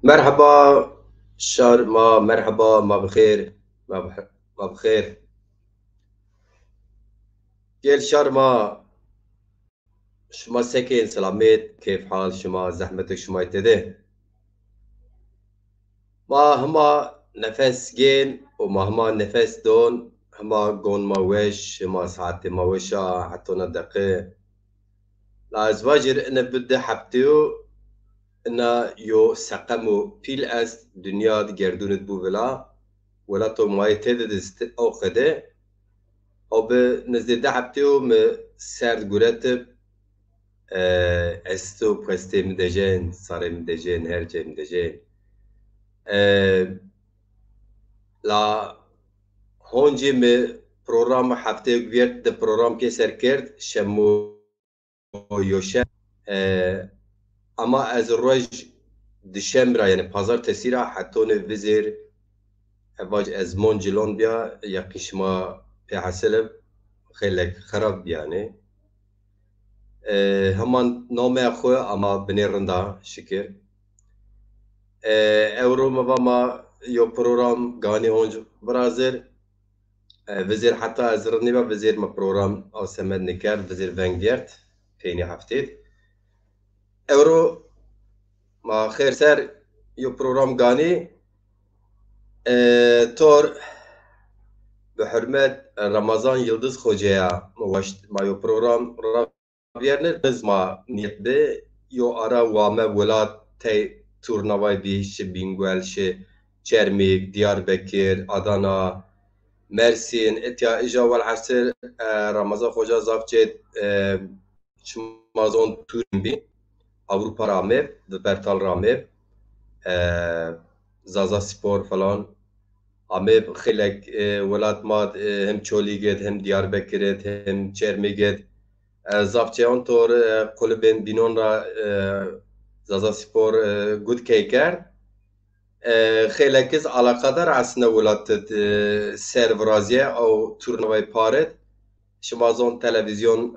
مرحبا شارما، مرحبا، ما بخير. ما بخير. قال شارما، شما ساكن سلامت؟ كيف حال شما؟ زحمتك شما يتده؟ ما هما نفس جين وما هما نفس دون، هما قون ما وش، هما ساعتي ما وشا حتى ندقي لا ازواجر انا بدي حبتيو انا يو سقمو بيل اس دنيا دي گردونت بو بلا ولا تو ما يتده دست او قده او به نزدیک هفته م سرد گرت استو پسته مدجن ساره مدجن هر جه مدجن لا هونجی م پروگرام هفته گویرت ده پروگرام که سر کرد شمو یوشه اما از روز دشمبر یعنی پازار تسیرا حتی نه وزیر اواج از مونجلون بیا یا کشما به حاصل خیلی خراب yani. همان نامه خو اما بنرندا شکر اورو ما یو پروگرام گانی اونج برازر وزیر حتی از رنی با وزیر ما پروگرام آسمت نکرد وزیر ونگیرت پینی هفتید اورو ما خیر سر یو پروگرام گانی تور به حرمت رمضان یلدز خوجیا ما یو پروگرام بیرنه نزما نیت به یو آرا وامه ولاد تی تورنوای بی شی بینگوال شی چرمیک دیاربکر آدانا مرسین اتیا اجا والعصر رمضان خوجا زافچه شمازون تورن بی Avrupa rame ve Bertal rame Zaza Spor falan Ameb xilek welat mat hem Çoliget hem Diyarbakır'et hem Çermiget zavçeyan tor kulübün binon ra Zaza Spor good keyker xilekis alakadar aslında welat servraziye o turnuvayı paret şimazon televizyon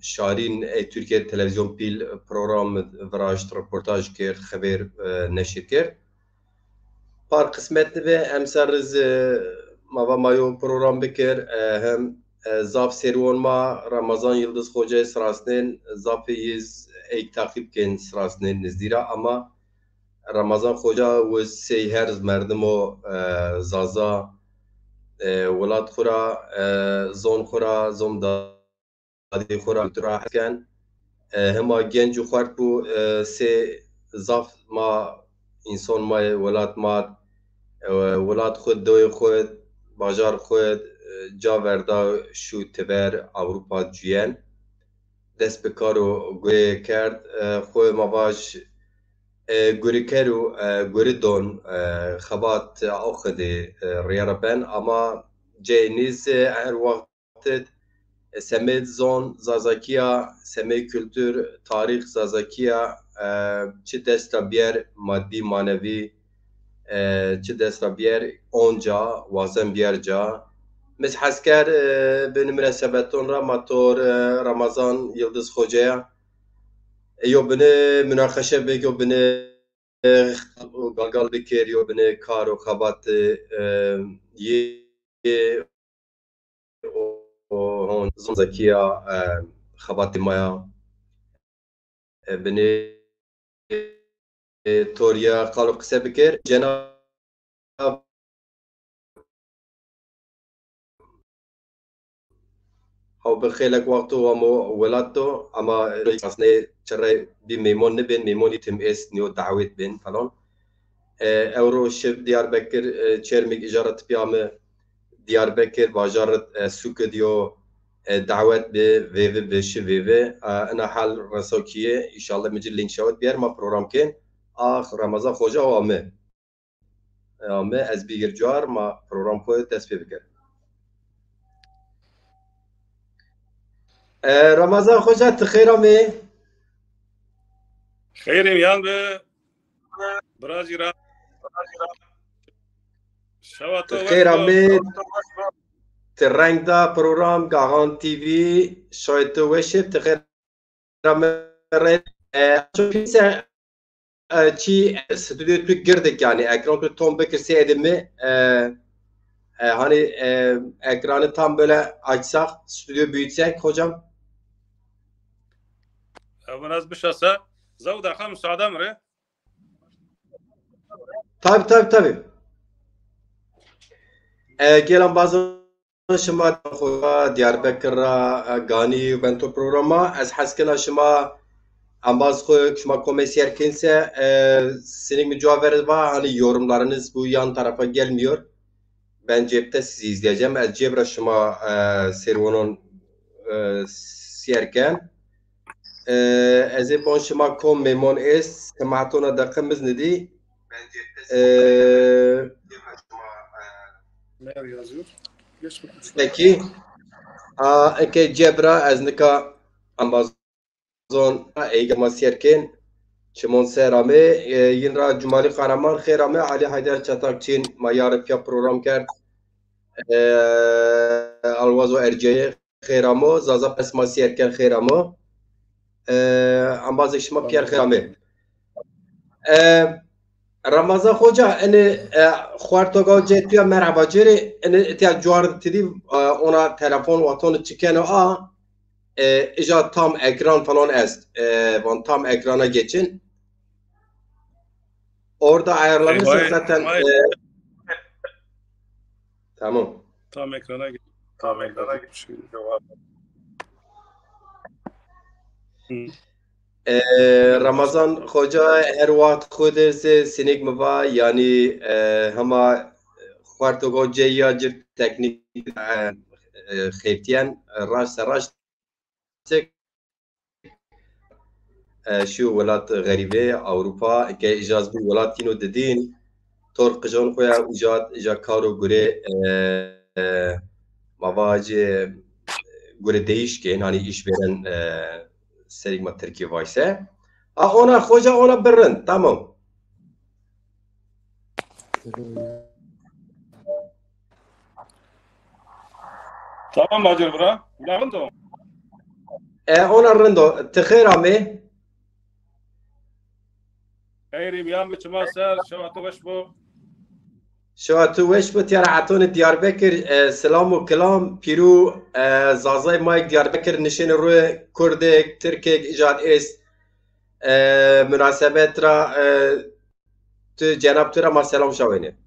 شارین ترکیه تلویزیون پیل پروگرام وراشت رپورتاج کرد خبر نشر کرد پار قسمت نبه امسر رز ما مایو پروگرام بکر هم زاف سریون ما رمضان یلدز خوجه سراسنین زاف یز ایک تاقیب کن سراسنین نزدیرا اما رمضان خوجه و سی هرز مردمو زازا ولاد خورا زون خورا زون دا هذه خورا تراح كان هما جنج وخرط بو سي زاف ما انسان ما ولاد خود دوی خود باجار خود جا وردا شو تبر اوروپا جیان دست بکارو گوی کرد خو ما باش گوری کرو گوری دون خبات اخدی ریاربن اما جینیز هر وقت سمت زون زازاکیا سمت kültür tarih زازاکیا چه دست بیر مادی مانوی چه دست بیر اونجا وازن بیر جا مس حسکر به مناسبتون را ماتور رمضان یلدز خوجه یو بنه مناقشه بگو بنه گلگل بکر یو بنه کار و خبات یه هون زكية خباتي مايا بني توريا قالوا قسا بكر جناب هاو بخيلك وقتو ومو ولادتو اما ريساسني شري بميمون نبين ميموني تم اس نيو دعوت بين فلان اورو شب ديار بكر تشيرميك اجارة بيامه ديار بكر باجارة سوك ديو دعوت به ویو بشه ویو انا حال رساکیه انشالله مجل لینک شود بیار ما پروگرام کن آخ رمضان خوجه و آمه از بیگر جار ما پروگرام خود تصفیه بکر رمضان خوجه تخیر آمه خیریم یان به برازی را تخیر آمه ترنگ دا پروگرام گاهان تیوی شاید تو وشب تخیر آمه چی stüdyo tu girdik yani ekran tu tom bekirse edimi hani ekranı tam böyle açsak stüdyo büyütsek hocam. وناس بشاسة زود خمس عدم ري Tabii. Gelen bazı şıma Diyarbakır'a gani bento programa az haskına şıma ambaz şıma komisyer kinse senin bir cevap verir var hani yorumlarınız bu yan tarafa gelmiyor. Ben cepte sizi izleyeceğim. Az cebra şıma servonun siyerken ez bon şıma kom memon es sematona da kımız nedi ne yazıyor? peki eke cebra ez nika ambazon eygama siyerken çimon serame yinra cumali kahraman khairame Ali Haydar Çatakçin mayar pya program kerd alwazo erceye khairamo zaza pesma siyerken khairamo ambaz şıma piyer khairame Ramazan Hoca eni xwartoga cetiya merhaba ceri eni etiya cuar tidi ona telefon watonu çıkeno a ija tam ekran falan est van tam ekrana geçin orada ayarlanırsa zaten tamam tam ekrana git. Tam ekrana git. Ramazan Hoca her vaxt xwe derse sinek mi va yani hema xwartoga ceya cir teknik xeftiyen raş seraş şu welat garibe Avrupa ke ijaz bu welat tino dedin tor qijon xoya ija karo gure mavace gure değişken hani iş veren serigma Türkiye vayse ona hoca ona birrin tamam Tamam Hacer bura. Bilaven ona rindo tıkhira me خيري بيام بتشما سر شو وش بو شو تو وش بتيار عطون دياربكر سلام و كلام بيرو زازاي مايك دياربكر نشين روی كردك تركيك ايجاد اس مناسبت را تو جناب تو را ما سلام شوينه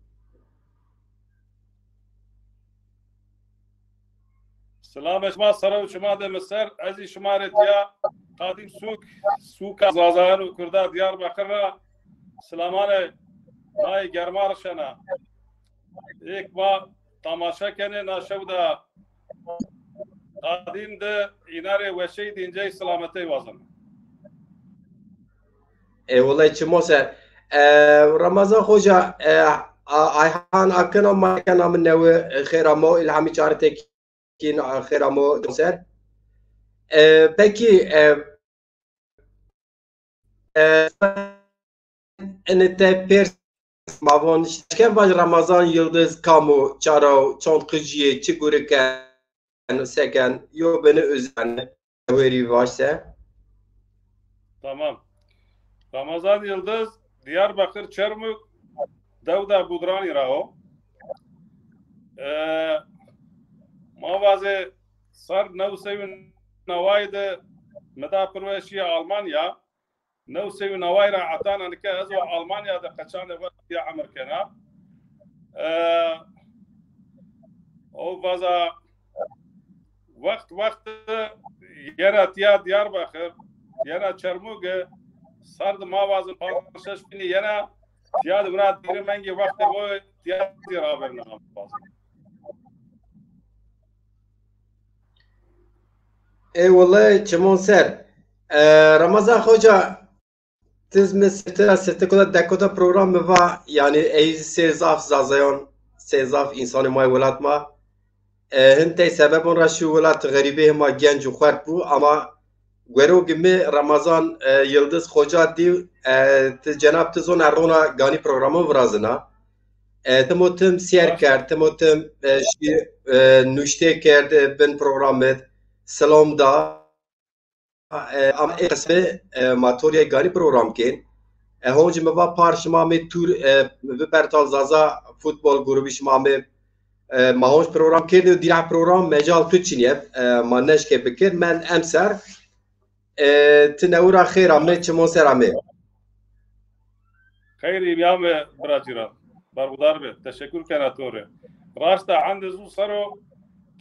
سلام شما سر و شما ده مسر ازي شماره دیا قادم سوق زازان و کردا دیار بکر سلامانه نای گرمار شنا एक बार तमाशा कहने ना शब्द قادم ده ایناره وشی دینجای سلامتی وازم والله چه موسى رمضان خوجا ayhan akına makana من نو خيرامو الهامي چارتك كين خيرامو جنسر peki انت pers mavon işken var Ramazan Yıldız kamu çaro çont kıjiye çigurken seken yo beni özen veri varsa tamam Ramazan Yıldız Diyarbakır Çermük Davda Budrani Rao mavaze sar nevsevin navaydı meda Pırveşiye Almanya نوسي نوايرا عطانا نكازو ألمانيا ده قشان يا عمر كنا او فازا وقت يرا تيا ديار بخير يرا چرموگ سرد ما وازن پارشش بینی يرا تيا دورا دير منگي وقت بو تيا دير آبرنا اي والله چمون سر Ramazan Hoca Tiz mesela sırtıkla dekota program mı var yani sezaf zazayon sezaf insanı may velatma hinte sebebon raşu velat garibe ma genç uxart bu ama gwero gibi Ramazan Yıldız Hoca div cenab tizon arona gani programı vrazına temotim siyer kert temotim nuşte kerd ben programı selam da ama esme matoria gani program ken هونج مبا پارش مامه تور به برتال زازا فوتبال گروهیش مامه ما هونج پروگرام کرد و دیگه پروگرام مجال تو چینیه ما نشکه بکر من امسر تنورا خیر آمه چمون سر آمه خیری بیام براجیران برگزار به تشکر کنه توره راسته عند زو سرو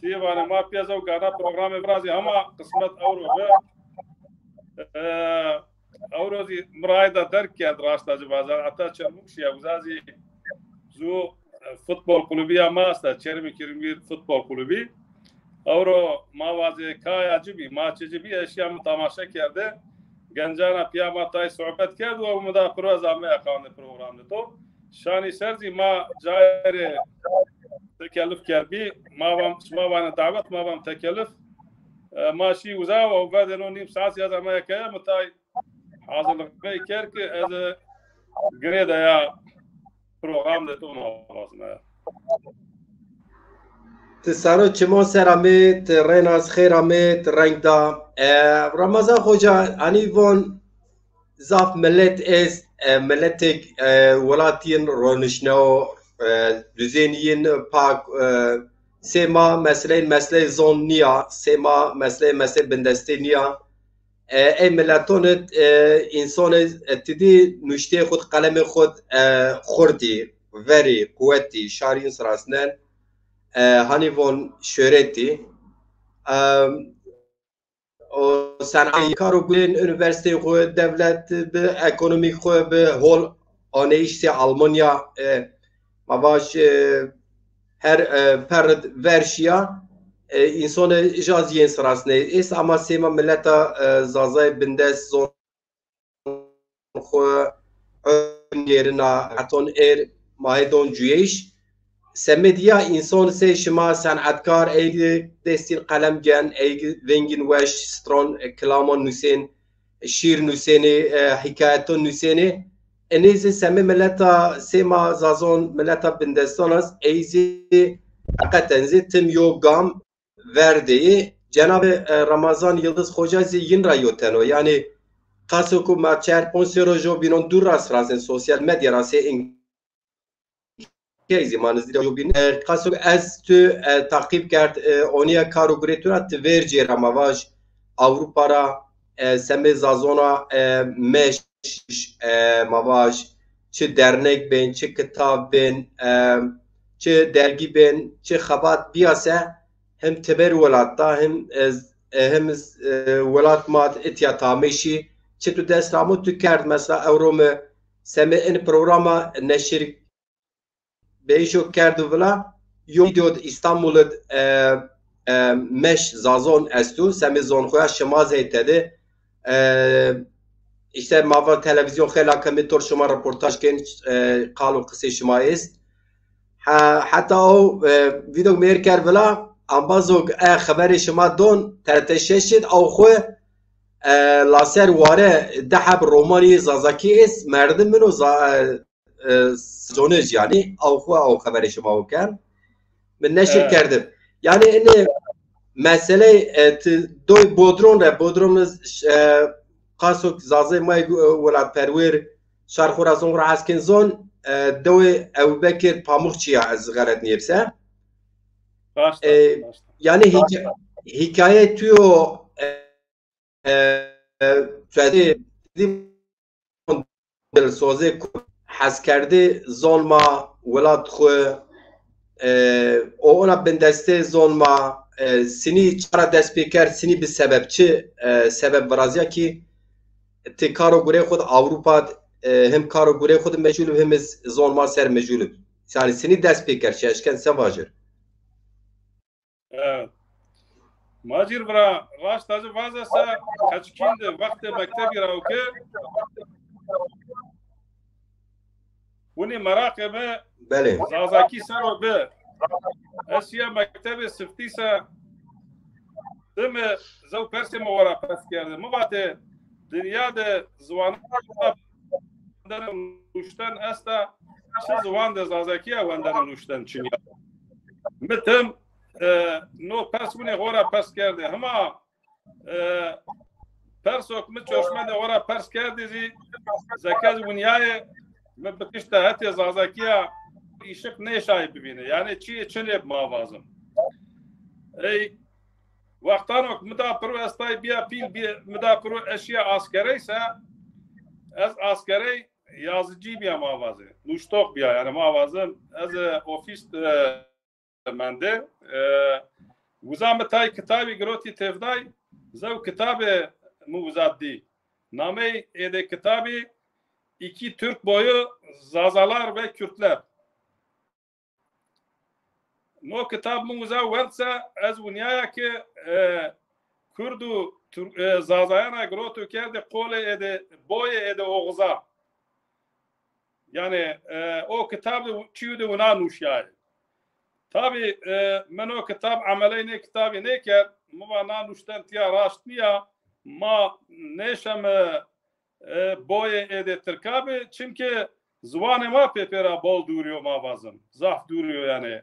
تیوانه ما پیازه و گانا پروگرام برازی همه قسمت اورو به اوروزی مرایده درک کرد راسته جبازار اتا چرموکشی اوزازی زو فوتبال کلوبی هم است چرمی کریمیر فوتبال کلوبی اورو ما وازی کایا جبی ما چجبی اشیا تماشا کرده گنجانا پیاما تای صحبت کرد و مدا پروز همه اقامه پروگرام تو شانی سرزی ما جایر تکلف کردی ما وان دعوت ما وان تکلف ماشي وزا وبعد انه نيم ساعات هذا ما كان متاي حاضر غي كيرك از جريدا يا بروغرام ده تو ما تسارو چمون سر آمه ریناز خیر آمه رنگ دا رمضان خوجا انیوان زاف ملت است ملتک ولاتین رونشنو düzenliğin pak sema mesele zon niya sema mesele bendeste niya ey melatonet insanı tedi nüşte khud qalemi khud khurdi veri kuvveti şarin sırasından hanivon şöhreti o sanayi karo bulin üniversite khud devlet be ekonomik khud be hol aneyişte Almanya مواش هر پرد ورشیا انسان جازی انسراس نه است اما سیما ملتا زازای بندس زون خو نیرنا اتون ایر ماهدون جویش سمدیا انسان سه شما صنعتکار ای دستین قلم گن ای ونگین وش سترون کلامان نوسین شیر نوسینه حکایتون نوسینه انیزی سمی ملتا سیما زازون ملتا بندستان است ایزی قطنزی تم یو گام وردهی جناب رمضان یلدز خوجازی ین را یوتنو یعنی قاسو کو ما چهر پونسی رو جو بینون دور راست رازن سوسیال مدیا راسی انگیزی مانزی رو بین قاسو از تو تاقیب کرد اونیا کارو گریتورات ورجی رمواج اوروپا را سمی زازونا مش مواش چه درنک بین چه کتاب بین چه درگی بین چه خبات بیاسه هم تبر ولاتا هم ولات مات اتیا تامیشی چه تو دست رامو تو کرد مثلا اوروم سمه این پروگراما نشر بیشو کرد ولا یودیود استانبول مش زازون استو سمه زون خویا شماز هیتده işte mava televizyon خیلی کمی طور شما رپورتاج کن قالو قصه شما است حتی او ویدیو میر کرد ولا انبازو خبر شما دون ترتششید او خو لاسر واره دحب رومانی زازاکی است مردم منو زونج yani او خو او خبر شما وکن من نشر کردم yani اینه مسئله دوی بودرون قاسو زازه مای ولاد پرور شهر خراسان را اسکن زون دوی ابوبکر پاموخچیا از غلط نیبسه yani hikaye tüyo şöyle سازه حس کرده زالما ولاد خو ona bendeste zolma seni çara dest peker seni bir sebepçi sebep varazya ki te karo gure xud Avrupa hem karo gure xud mecul hem zolma ser mecul yani seni dest peker şeşken sevajır ماجر برا راست از وازه سا کچکیند وقت مکتبی راو که ونی مراقبه بله زازاکی سرو به اسیا مکتب سفتی سا دم زو پرسی مورا پس کرده مباته دنیا ده زوان وندن نوشتن استا چه زوان ده زازاکی وندن نوشتن چنیا متم نو پس ونی غورا پس کرده هما پرسوک من چشمه ده ورا پرس کرده زی زکاز ونیای من بکشته هتی زازکیه ایشک نیشای ببینه یعنی چیه موازم ای وقتانوک مدا پرو استای بیا پیل بیا مدا پرو اشیا عسکری سه از عسکری yazıcı bir mavazı, nuştok bir yani mavazı az ofis mende وزام تای کتابی گروتی تفدای زو کتاب موزادی نامه ایده کتابی iki Türk boyu Zazalar ve Kürtler. No kitap muza versa az dünyaya ki Kurdu Zazayana grotu kerde kole ede boye ede oğza. Yani o kitabı çiğde ona nuşyay. Tabi men o kitap ameleyne kitabı ne ker muvana nuşten tiya raştniya ma neşem boye ede tirkabe çünkü zvanı ma pepera bol duruyor ma bazım. Zaf duruyor yani.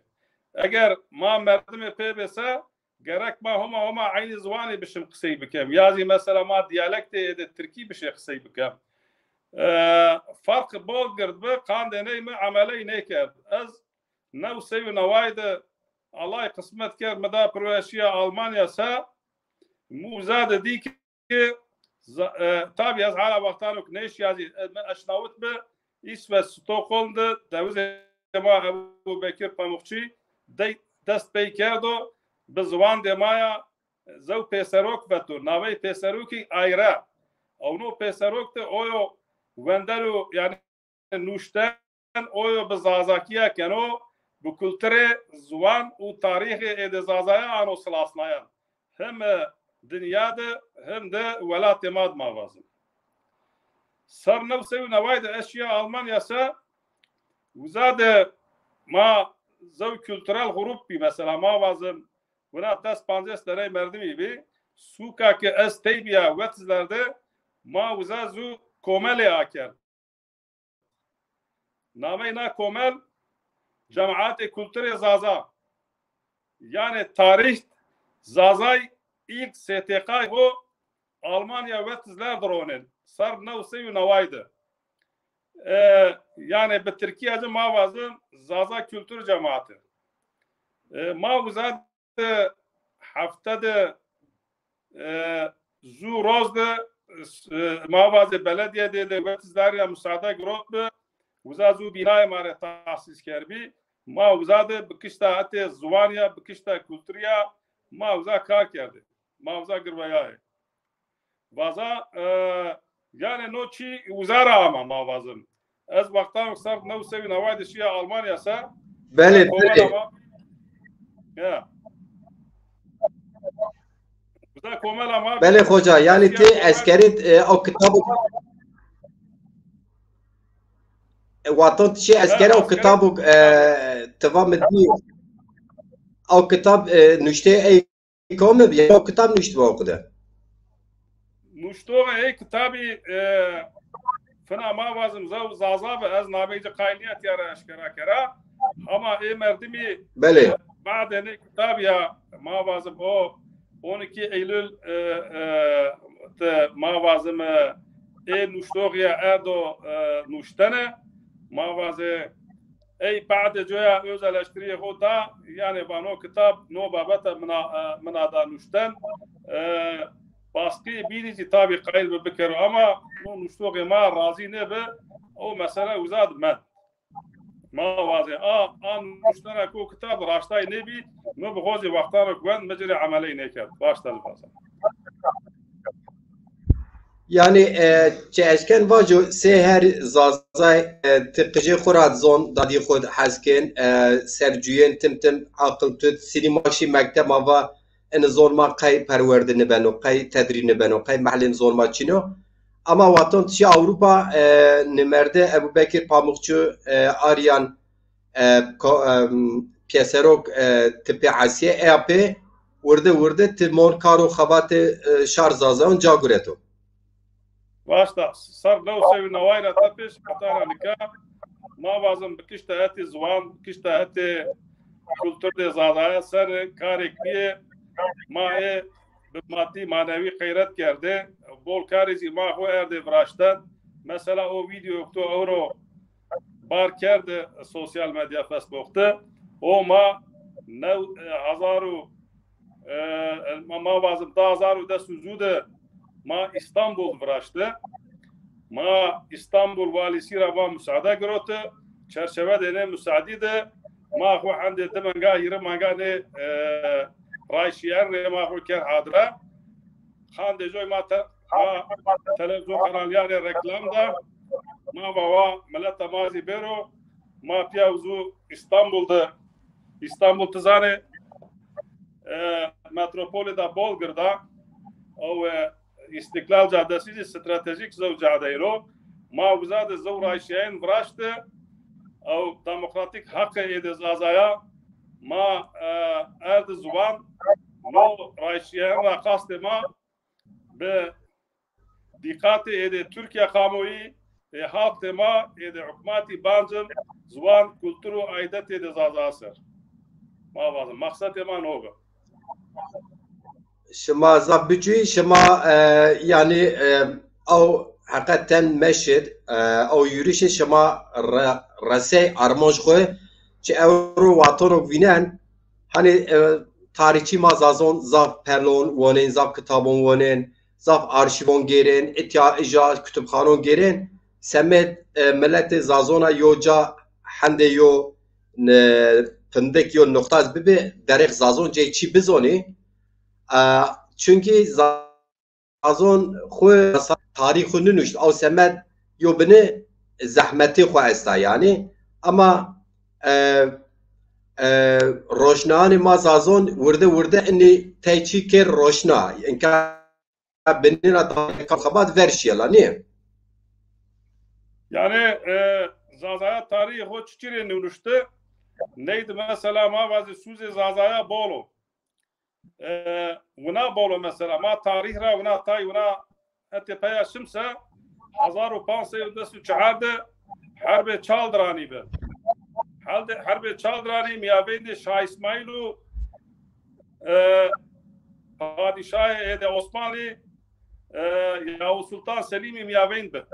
Eğer ma merdime pebese gerek ma homa aynı zvanı bişim kısay bikem. Yazı mesela ma diyalekte ede Türkiye bir şey kısay bikem. Fark bol girdi kandene mi ameley ne ker. Az navsevi navayda Allah kısmet ker meda projeya Almanya sa muzade di ki tabi az hala vaktanuk neş yazı aşnavut be İsveç Stockholm'da devlet ma Ebu Bekir Pamukçi dest pey kerdo bi zvan demaya zev peserok vetur navey peseroki ayra onu peserok de oyo vendelu yani nuşten oyo bi zazakiya keno bu kültüre zvan u tarihi ede zazaya ano slasnayan hem dünyada hem de velat emad mavazım. Sar nefsevi navayda eşya Almanya sa uzade ma zav kültürel grup bi mesela mavazım buna tas pances derey merdimi bi suka ke es teybiya vetzlerde ma uzazu komele aker. Nameyna komel cemaat-i kültürü zaza yani tarih zazay ilk STK bu Almanya ve tizlerdir onun sar nevsevi navaydı yani bir Türkiye'de mavazın zaza kültür cemaati mavuzat haftada zu rozda mavazı belediyede de ve tizlerle müsaade grotbe وزازو بنای ماره تاسیس کردی ما وزاده بکشتا ات زوانیا بکشتا کلتوریا ما وزا کار کرده ما وزا گرویای وزا yani no çi uzara ama ma vazım az vaktan sar no sevi navaydı şia Almanya sa bele ya وزا komel ama bele hoca yani te askeri o kitabı واتون تشي أسكري أو كتابه تمام دي أو كتاب نشته أي كومب يا أو كتاب نشته وقده نشته أي كتابي فنا ما وازم زو زازاب از نابيج قاينيات يا أشكرا كرا أما إيه مردمي بله بعد هني كتاب يا ما وازم أو 12 Eylül ما وازم إيه نشته يا أدو نشتنه mavazı ey بعد جویا özelleştiriye hoda yani bana kitap no babata mınada nuşten baskı birinci tabi kayıl bir bekir ama no nuştuğu ma razı ne be o mesela uzad med mavazı nuştana ko kitap raştay ne bi no bğozi vaqtana kwen mecri ameli ne kar baştan fazla yani çeşken vajo seher zazay tıkıcı kurat zon dadi khod hasken sercüyen timtim akıl tut sinemaşi mektep ava en zorma kay perwerdini beno kay tedrini beno kay mahallin zorma çino ama vatan tişi Avrupa nimerde Ebu Bekir Pamukçu Aryan Pieserok tipi Asya EAP vurdu timor karo xabatı şar zazan cagureto Başta sar لو سوي نوايا تبش قطار نكا ما بازم بكشتا هاتي زوان بكشتا هاتي كولتور دي زادايا سر كارك بيه ما maddi manevi gayret geldi. Bol karizi ma o erde vrashtan. Mesela o video yoktu euro bar kerdi sosyal medya Facebook'ta. O ma ne hazaru ma bazı da hazaru da suzude ma İstanbul vrashtı. ما اسطنبول والisi را با مساعده گرفت چرچوه دینه مساعدی ده ما خو عند دمنگا یره منگا نه رایشیان ما خو کر حاضره خان de joy ma televizyon kanalları reklamda ma baba millet mazi bero ma piyavzu İstanbul tazane metropoli da Bolgır'da o İstiklal Caddesi stratejik zor caddeyi ma uzad zor Ayşe'nin vrashte o demokratik hakkı ediz azaya ma erd zuban no Ayşe'nin ve kastı ma be dikkat ede Türkiye kamuoyu halk ma ede hükümeti bancım zuban kültürü aidet ediz azasır ma bazı maksat ma noga شما زبجي شما يعني او حقيقة مشهد او يوريش شما رسي ارماج خو چه اورو واتونو وینن hani tarihçi mazazon zaf perlon wonen zaf kitabon wonen zaf arşivon geren etya kütüphanon geren semet millet zazona yoca hande yo pindek yo noktaz bibi derek zazon çi bizoni çünkü zazon xwe tarixunu nuşt av semet yo bini zahmeti xwe esta yani ama roşnani ma zazon wurde inni teyçi ker roşna inka benina kabat versiyala niye yani zazaya tarihi ho çiçire nuştu neydi mesela ma bazı suze zazaya bolo ونا بولو مثلا ما تاريخ را ونا تاي ونا انت بيا شمسه 1524 حرب چالدرانی به حرب چالدرانی میابند شاه اسماعیل و پادشاه ed Osmanlı Yavuz Sultan Selim میابند به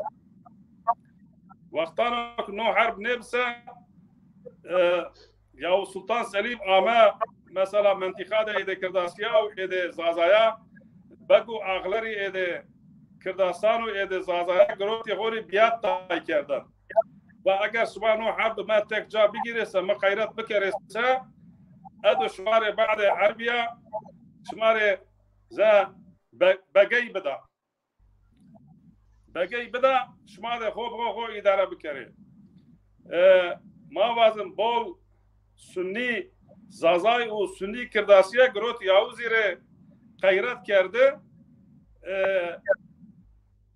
وقتانا نو حرب نبسه Yavuz Sultan Selim ama mesela mentikada ede Kırdasya ede Zazaya bagu ağları ede Kırdasanu ede Zazaya groti hori biyat tay kerdan ve eğer subhanu harb ma tekca bigirese ma gayret bikerese ado şumare ba'de harbiya şumare za bagay beda şumare ho idare bikere ma vazın bol Sunni Zazay o Sunni Kırdasiye grot Yavuzire gayret kerdi.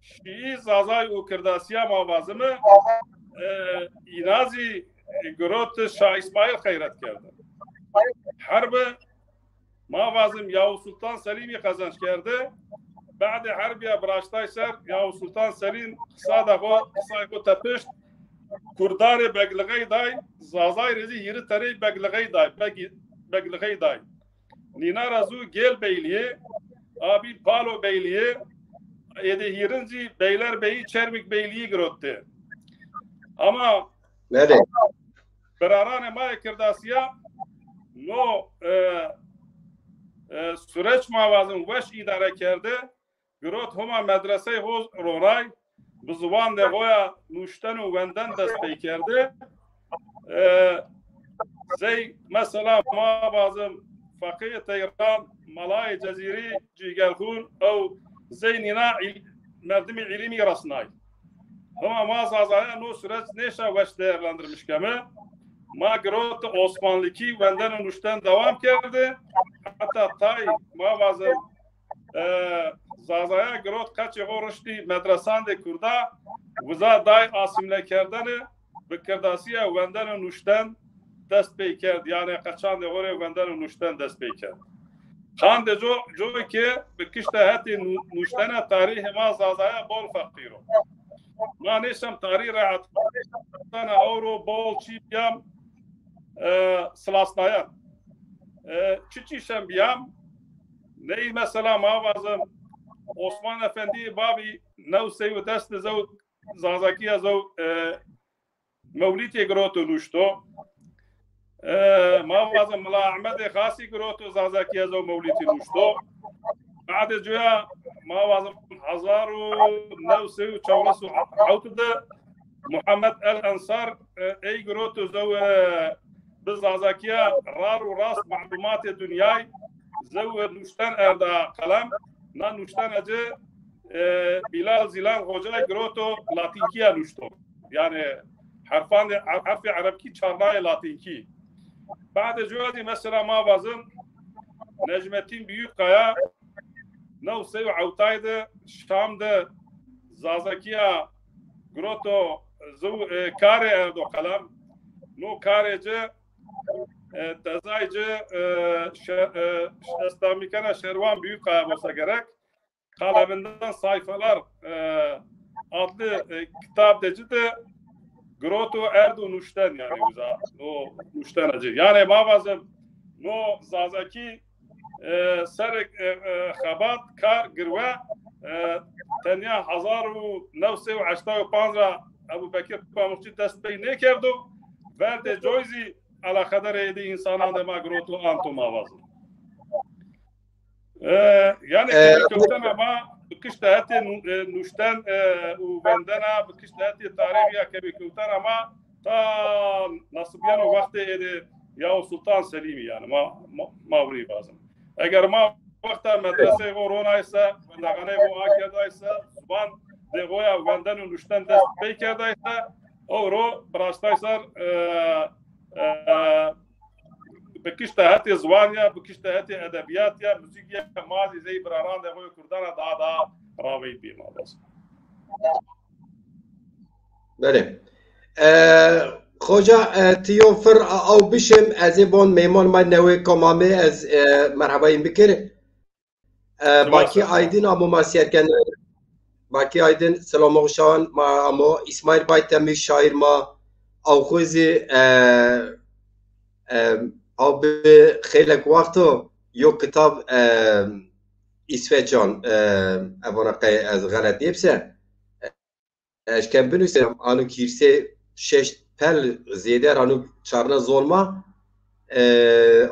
Şii Zazay o Kırdasiye mavazımı İnazi grot Şah İsmail gayret kerdi. Harbi mavazım Yavuz Sultan Selim'i kazanç kerdi. Ba'de harbiye bıraştayser Yavuz Sultan Selim kısa da o tepişt Kurdare beglğay day Zazay rezi yiri tari beglğay day Nina razu gel beyliği abi palo beyliği ede hirinci beyler beyi Çermik beyliği girotti ama nerede berarane ma Kırdasiya no süreç mavazın veş idare kerdi girot homa medrese hoz ronay bu zuban de goya nuşten u venden dest peykerdi. Zey mesela ma bazım fakir Teyran malay ceziri cigelhun ev zey nina merdimi ilmi rasnay. Ama ma zazaya no süreç neşa veş değerlendirmiş kemi. Ma grot Osmanlıki venden nuşten devam kerdi. Hatta tay ma bazım Zazaya grot kaç horuşti medresan de kurda vıza day asimle kerdeni ve Kırdasiye venden nuşten dest peykerdi yani kaçan de oraya venden nuşten dest peykerdi. Kan de jo ki bikişte hati nuştene tarihi ma Zazaya bol fakiro. Ma neşem tarihi rahat tane avro bol çipyam slasnayan. Çiçişem biyam neyi mesela mavazım Osman Efendi babi nevse ve dest zev zazakiya zev mevlidi groto nuşto mavazım Mala Ahmed Khasi groto zazakiya zev mevlidi nuşto بعد جویا ما وازم 1984 محمد الانصار ای گروت زو بزازاکیا رار و راست معلومات دنیای زو نوشتن اردا قلم نا نوشتن اجه بلال زیلان خوجای گروتو لاتینکیا نوشتو يعني حرف عربكي çarnay لاتینکی بعد جویا دي مثلا ما وازم نجمتين Büyükkaya Nevse ve Avtay'da Şam'da Zazakiya Groto kare erdo kalam no karece tezaycı İslamikana Şervan Büyükkaya olsa gerek kalem'inden sayfalar adlı kitap de Groto erdo nuşten yani güzel o nuşten acı yani mavazım no Zazaki سر خبات کار گروه تنیا 1985 ابو بکر پاموچی دست پی نکردو ورد جویزی علا خدر ایدی انسانان ما گروتو آنتو ماوازم yani kökten ama bıkıştahati nuşten u bendena bıkıştahati tarihiya kebi kökten ama ta nasibyan o vakti edi ya Sultan Selim yani mavri bazım. Eğer ma vakta medrese korona ise, vendagane bu akıda ise, zuban de goya venden ünüşten dest beykerde ise, o brastaysar bekiştahati zuvanya, bekiştahati edebiyat ya, müzik ya, mazi zey braran de goya kurdana daha raveyt bir mağaz. Böyle. خوجا تیوفر او بشم از بون میمان من نوی کمامه از مرحبا بکر باکی آیدین امو ماسیر کن باکی آیدین سلام خوشان ما امو اسماعیل بایتمی شاعر ما او خوزی او به خیلی وقتو یو کتاب اسفجان ابونقه از غلط نیبسه اشکم بنویسم آنو کیرسه شش pel ziyade ranı çarna zolma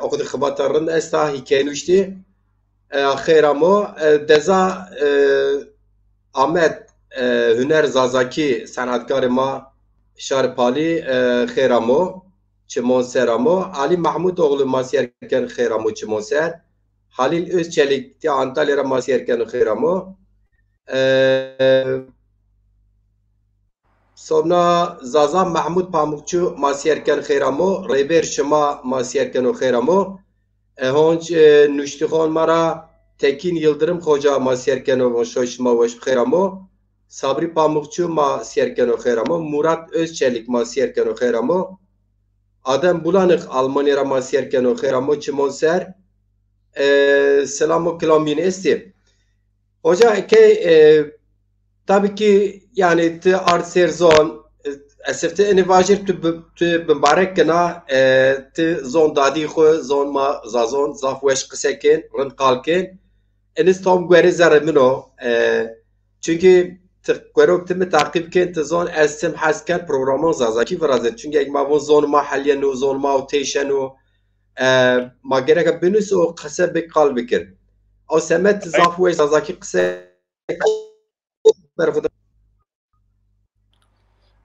okudu xabatarın esta hikayenuşti xeyramo deza Ahmet Hüner Zazaki sanatkar ma Şarpali xeyramo çimonseramo Ali Mahmud oğlu masiyerken xeyramo çimonser Halil Özçelik ti Antalya'da masiyerken xeyramo Sonra Zaza Mahmud Pamukçu masiyerken xeyramo, Reber Şıma masiyerken o xeyramo, Honç Nuştixon Mara, Tekin Yıldırım Hoca masiyerken o şoşma ve xeyramo, Sabri Pamukçu masiyerken o xeyramo, Murat Özçelik masiyerken o xeyramo, Adem Bulanık Almanya'da masiyerken o xeyramo, Çimonser, Selamu Kilamin esti. Hoca ki tabii ki yani te arserzon esefte enivajir te bimbarek kena te zon dadi xo zon ma zazon zafweş kıseken rın kalken enis tam gwere zaremino çünkü te gwerok te takip ken te zon estem hasken programon zazaki verazet çünkü ek ma zon ma halyen zon ma teşenu ma gerek benus o kısa bir kalbikir o semet zafweş zazaki kısa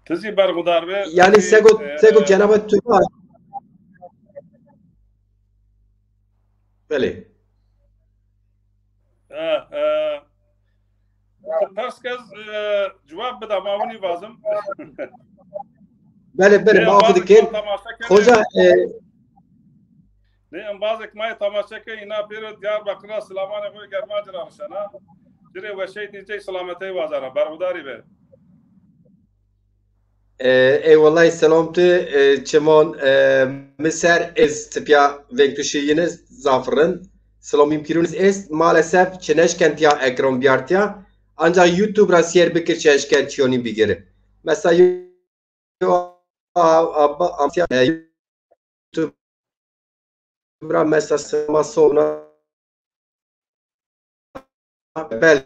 Tizi bergudar ve yani sego Cenab-ı Türk'e böyle pers kez cevap beda mavuni vazım böyle muafık ken hoca ne ambazek may tamaşa ke ina bir Diyarbakır'a selamane koy germacı rahşana dire ve şey diyecek selamete vazara bergudari be Eyvallah selamtı çemon Mısır ez tipya venkuşiyiniz zafırın selamim kiruniz ez maalesef çeneşkent ya ekran biyartya ancak YouTube rasiyer bikir çeneşkent çiyoni bigiri mesela YouTube mesela sonra bel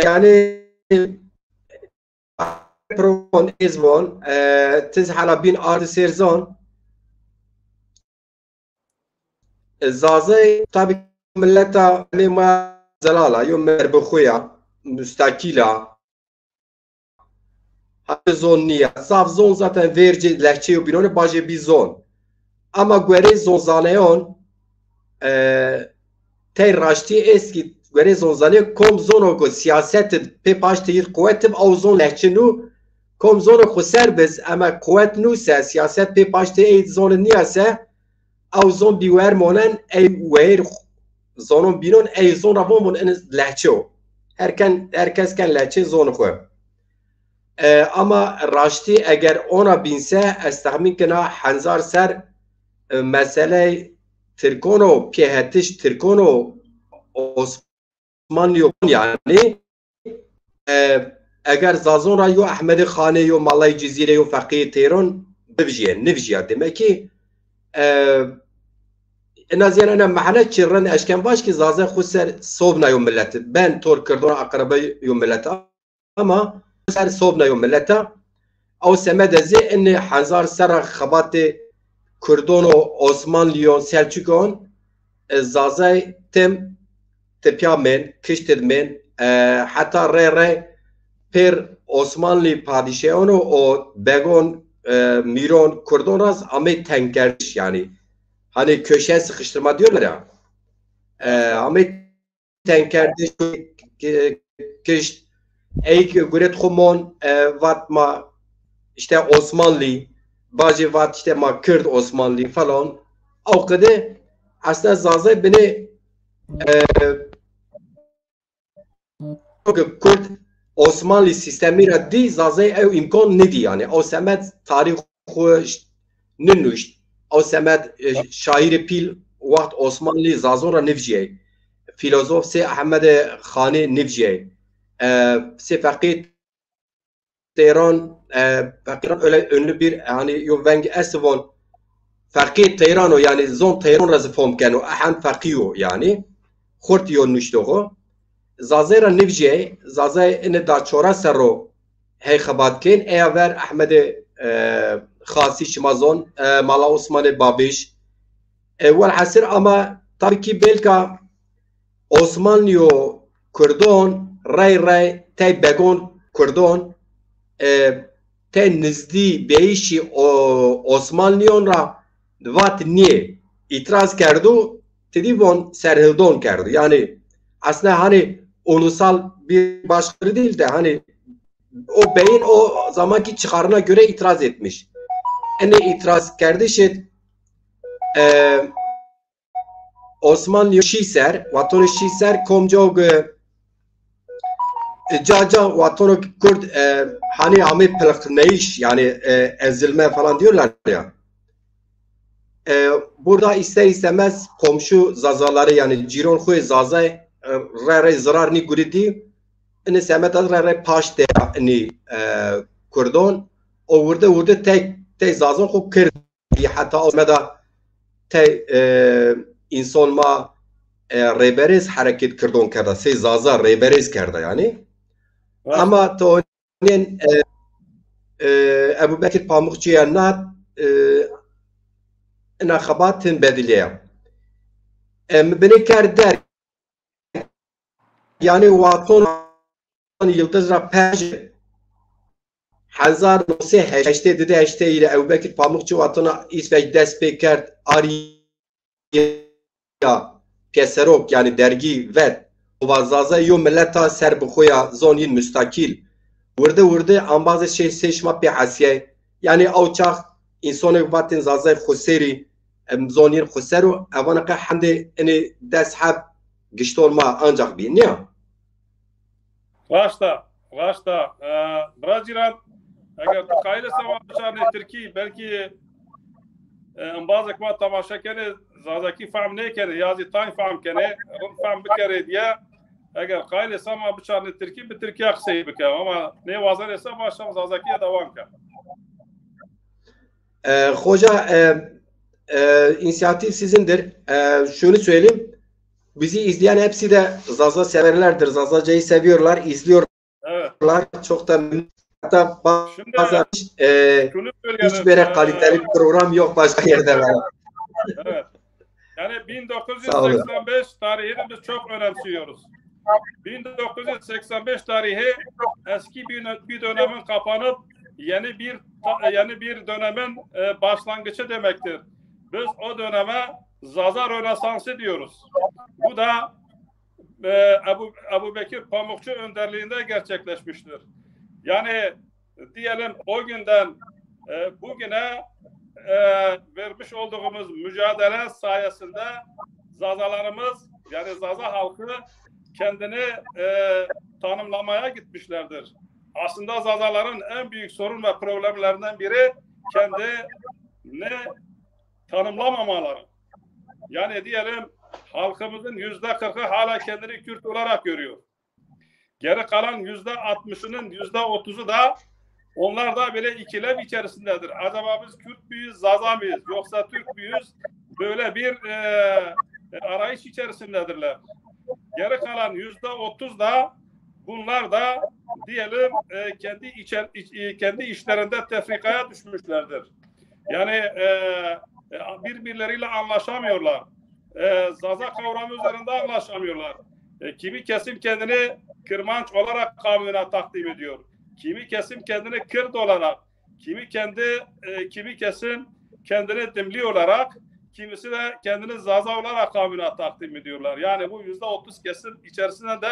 yani provon izvon tizhala bin ardı serzon zazay tabi milleta lima zalala yom merbxuya müstakila hatta zon niye saf zon zaten verci lehçe binone baje bir zon ama göre zon zaneyon te raşti eski göre zon zane kom zono ko siyaset pe paşteyir kuvvetim av zon lehçenu kom zono ko serbez ama kuvvet nu se siyaset pe paşteyir zon niye se av zon biwer monen ey wer zonon binon ey zon avon en lehçe o herkes kan lehçe zonu ko ama raşti eğer ona binse estahmin kena hanzar ser mesele Türkono piyehetiş Türkono Osmanlı yani eğer zazon yo Ahmed Khane yo Malay Cezire yo Fakir Tehran nivjiye demek ki نازیان انا محله چرن اشکن باش که زازه خود سر صوب نیوم ملت ben تور کردن اقربه یوم ملت اما سر صوب نیوم ملت او سمد زی ان هزار سر خبات کردن و عثمانلیون سلجوکان زازه تم تپیامن کشتدمن حتی ره پر عثمانلی پادشاهان و بگون میرون کردن راز امی تنگرش yani hani köşeye sıkıştırma diyorlar ya. Ahmet tenkerde kış ey göret komon vatma işte Osmanlı bazı vat işte ma Kürt Osmanlı falan o kadar aslında zaten beni Kürt Osmanlı sistemi raddi zaten ev imkan ne diye yani o semet tarih nünüş او سمت شاعر پیل وقت عثمانلی زازورا نفجیه فیلسوف سه احمد خانه نفجیه سه فقید تهران öyle ünlü bir yani yuvengi esvon faqih Tehran yani zon Tehran razifom kanu ahan faqiyo yani khort yon nuştogo zazera nefje zazay ene da çora serro hey khabatken ever Ahmed خاصی شمازون مالا عثمان بابیش اول حسر اما tabii ki belki Osmanlı Kurdon ray tay begon Kurdon te nizdi beişi Osmanlı'yon ra vat niye itiraz kerdu dedi von serhildon kerdu yani aslında hani ulusal bir başarı değil de hani o beyin o zamanki çıkarına göre itiraz etmiş. Ene itiraz kardeşim Osmanlı Şiser, vatanı Şiser komcog caca vatanı Kürt hani ame plakneyiş yani ezilme falan diyorlar ya. Burada ister istemez komşu zazaları yani ciron koy zazay re zarar ni guridi ene semet re paş de ni Kurdon o burada tek zazon ko kirdi hatta olmada te insan ma reberiz hareket kırdon kerda se zaza reberiz kerda yani ama to Ebu Bekir Pamukçu'ya na khabatin bediliye beni kerder yani vaton yıldız ra pej Hazar nose heşte dedi heşte ile Ebu Bekir Pamukçu vatana İsveç dest pekert Ariya Keserok yani dergi ve vazaza yo milleta serbxoya zonin müstakil vurdu ambazı şey seçma bir hasiye yani avçak insanı vatin zazay khuseri zonin khuseru avana ka hamde eni deshab giştolma ancak bir ne Başta Brazilan اگر تخیل سما بچارne ترکی belki انبازك ما تماشا کنه زازکی فهم نه کنه یازی تاین فهم کنه رم فهم بکره diye اگر قایل سما بچارne ترکی به ترکی اخسی بکه ama ne vazar ise başlam zazakiye devam kan. Hoca inisiyatif sizindir. Şunu söyleyeyim. bizi izleyen hepsi de Zaza severlerdir. Zazaca'yı seviyorlar, izliyorlar. Evet. Çok da hatta bazen Şunu hiç söyleyelim. böyle kaliteli bir program yok başka yerde var. Evet. Yani Sağ olun. 1985 tarihini biz çok önemsiyoruz. 1985 tarihi eski bir dönemin kapanıp yeni bir dönemin başlangıcı demektir. Biz o döneme Zaza Rönesansı diyoruz. Bu da Ebu Bekir Pamukçu önderliğinde gerçekleşmiştir. Yani diyelim o günden bugüne vermiş olduğumuz mücadele sayesinde Zazalarımız, yani Zaza halkı kendini tanımlamaya gitmişlerdir. Aslında Zazaların en büyük sorun ve problemlerinden biri kendini tanımlamamaları. Yani diyelim halkımızın %40'ı hala kendini Kürt olarak görüyor. Geri kalan %60'ının %30'u da onlar da böyle ikilem içerisindedir. Acaba biz Kürt müyüz, Zaza mıyız? Yoksa Türk müyüz? Böyle bir arayış içerisindedirler. Geri kalan %30 da bunlar da diyelim kendi işlerinde tefrikaya düşmüşlerdir. Yani birbirleriyle anlaşamıyorlar. Zaza kavramı üzerinde anlaşamıyorlar. Kimi kesim kendini Kırmanç olarak kamuoyuna takdim ediyor. Kimi kesim kendini Kürt olarak, kimi kesim kendini Dimli olarak, kimisi de kendini Zaza olarak kamuoyuna takdim ediyorlar. Yani bu %30 kesim içerisinde de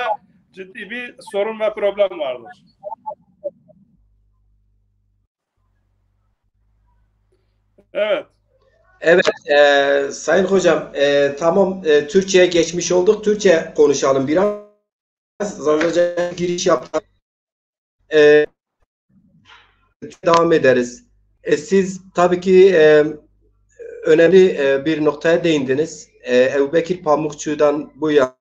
ciddi bir sorun ve problem vardır. Evet. Evet, Sayın Hocam, tamam, Türkçe'ye geçmiş olduk. Türkçe konuşalım biraz. Zazaca giriş yaptık. Devam ederiz. Siz tabii ki önemli bir noktaya değindiniz. Ebu Bekir Pamukçu'dan bu yana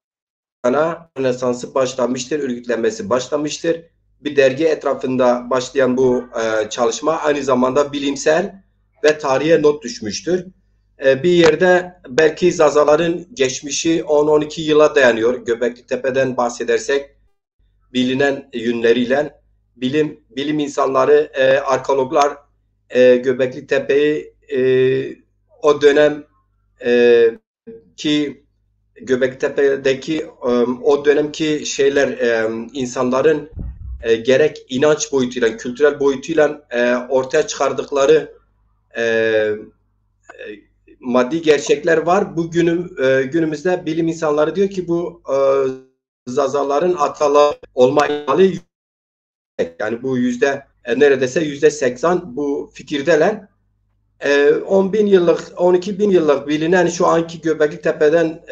Rönesans'ı başlamıştır, örgütlenmesi başlamıştır. Bir dergi etrafında başlayan bu çalışma aynı zamanda bilimsel ve tarihe not düşmüştür. Bir yerde belki Zazaların geçmişi 10-12 yıla dayanıyor. Göbekli Tepe'den bahsedersek bilinen yönleriyle bilim insanları, arkeologlar Göbekli Tepe'yi o dönem ki Göbektepe'deki o dönemki şeyler insanların gerek inanç boyutuyla, kültürel boyutuyla ortaya çıkardıkları maddi gerçekler var. Bu günümüzde bilim insanları diyor ki bu Zazaların ataları olma ihtimali yüksek. Yani bu neredeyse %80 bu fikirdeler. 10 bin yıllık, 12 bin yıllık bilinen şu anki Göbekli Tepe'den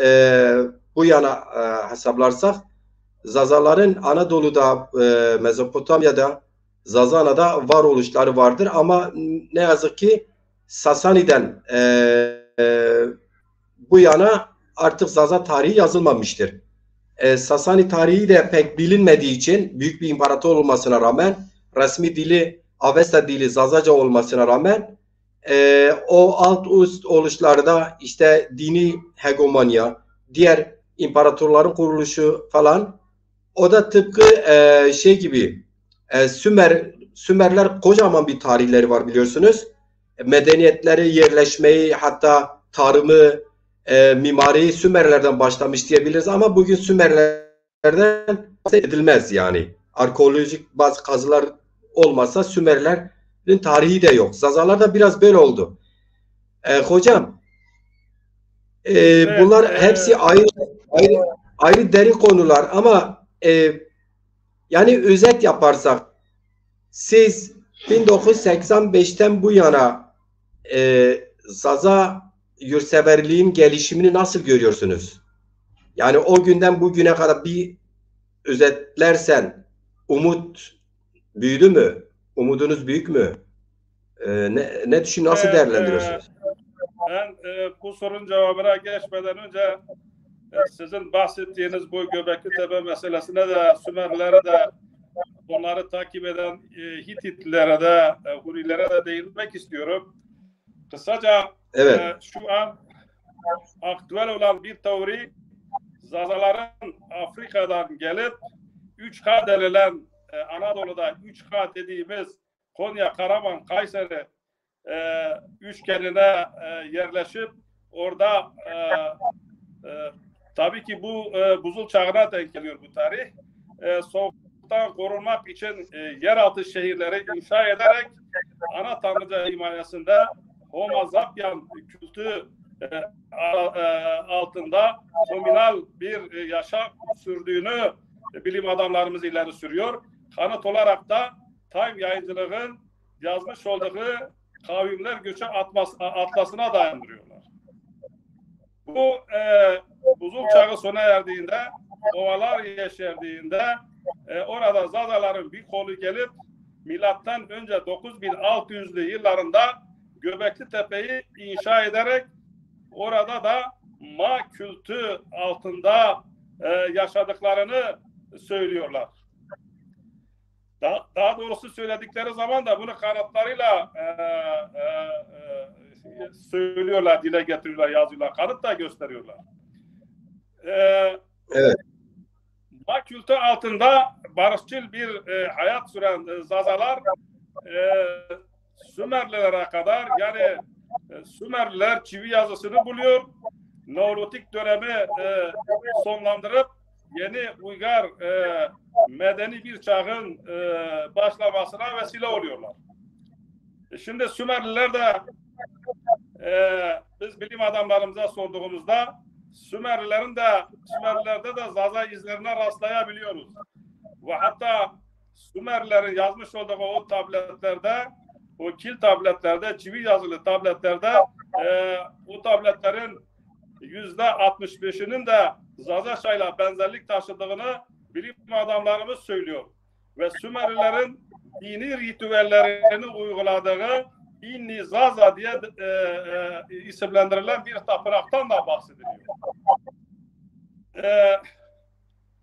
bu yana hesaplarsak Zazaların Anadolu'da, Mezopotamya'da, Zazana'da varoluşları vardır ama ne yazık ki Sasani'den bu yana artık Zaza tarihi yazılmamıştır. Sasani tarihi de pek bilinmediği için büyük bir imparator olmasına rağmen resmi dili Avesta dili Zazaca olmasına rağmen o alt üst oluşlarda işte dini hegemonya, diğer imparatorların kuruluşu falan o da tıpkı şey gibi Sümerler kocaman bir tarihleri var biliyorsunuz. Medeniyetleri, yerleşmeyi hatta tarımı, mimariyi Sümerlerden başlamış diyebiliriz ama bugün Sümerlerden bahsedilmez yani. Arkeolojik bazı kazılar olmasa Sümerlerin tarihi de yok. Zazalar da biraz böyle oldu. Hocam bunlar hepsi ayrı derin konular ama yani özet yaparsak siz 1985'ten bu yana Zaza yurtseverliğin gelişimini nasıl görüyorsunuz? Yani o günden bugüne kadar bir özetlersen umut büyüdü mü? Umudunuz büyük mü? Ne düşün, nasıl değerlendiriyorsunuz? Ben bu sorunun cevabına geçmeden önce sizin bahsettiğiniz bu Göbekli Tepe meselesine de Sümerlere de onları takip eden Hititlere de Hunilere de değinmek istiyorum. Kısaca evet. Şu an aktüel olan bir teori Zazaların Afrika'dan gelip 3K denilen Anadolu'da 3K dediğimiz Konya, Karaman, Kayseri üçgenine yerleşip orada tabii ki bu buzul çağına denk geliyor bu tarih. Soğuktan korunmak için yeraltı şehirleri inşa ederek ana tanrıca himayesinde Homo sapien kültü altında komünal bir yaşam sürdüğünü bilim adamlarımız ileri sürüyor. Kanıt olarak da Time Yayıncılığın yazmış olduğu Kavimler Göçü Atlası'na dayandırıyorlar. Bu buzul çağı sona erdiğinde, ovalar yeşerdiğinde orada Zazaların bir kolu gelip milattan önce 9600'lü yıllarında Göbekli Tepe'yi inşa ederek orada da Ma kültü altında yaşadıklarını söylüyorlar. Daha doğrusu söyledikleri zaman da bunu kanıtlarıyla söylüyorlar, dile getiriyorlar, yazıyorlar, kanıt da gösteriyorlar. Evet. Ma kültü altında barışçıl bir hayat süren Zazalar Sümerlilere kadar, yani Sümerliler çivi yazısını buluyor, Neolitik dönemi sonlandırıp yeni uygar medeni bir çağın başlamasına vesile oluyorlar. Şimdi Sümerliler de biz bilim adamlarımıza sorduğumuzda Sümerlilerde de Zaza izlerine rastlayabiliyoruz. Ve hatta Sümerlilerin yazmış olduğu o tabletlerde, o kil tabletlerde, çivi yazılı tabletlerde o tabletlerin %65'inin de Zazaşa'yla benzerlik taşıdığını bilim adamlarımız söylüyor. Ve Sümerlilerin dini ritüellerini uyguladığı İnni Zaza diye isimlendirilen bir tapınaktan da bahsediliyor.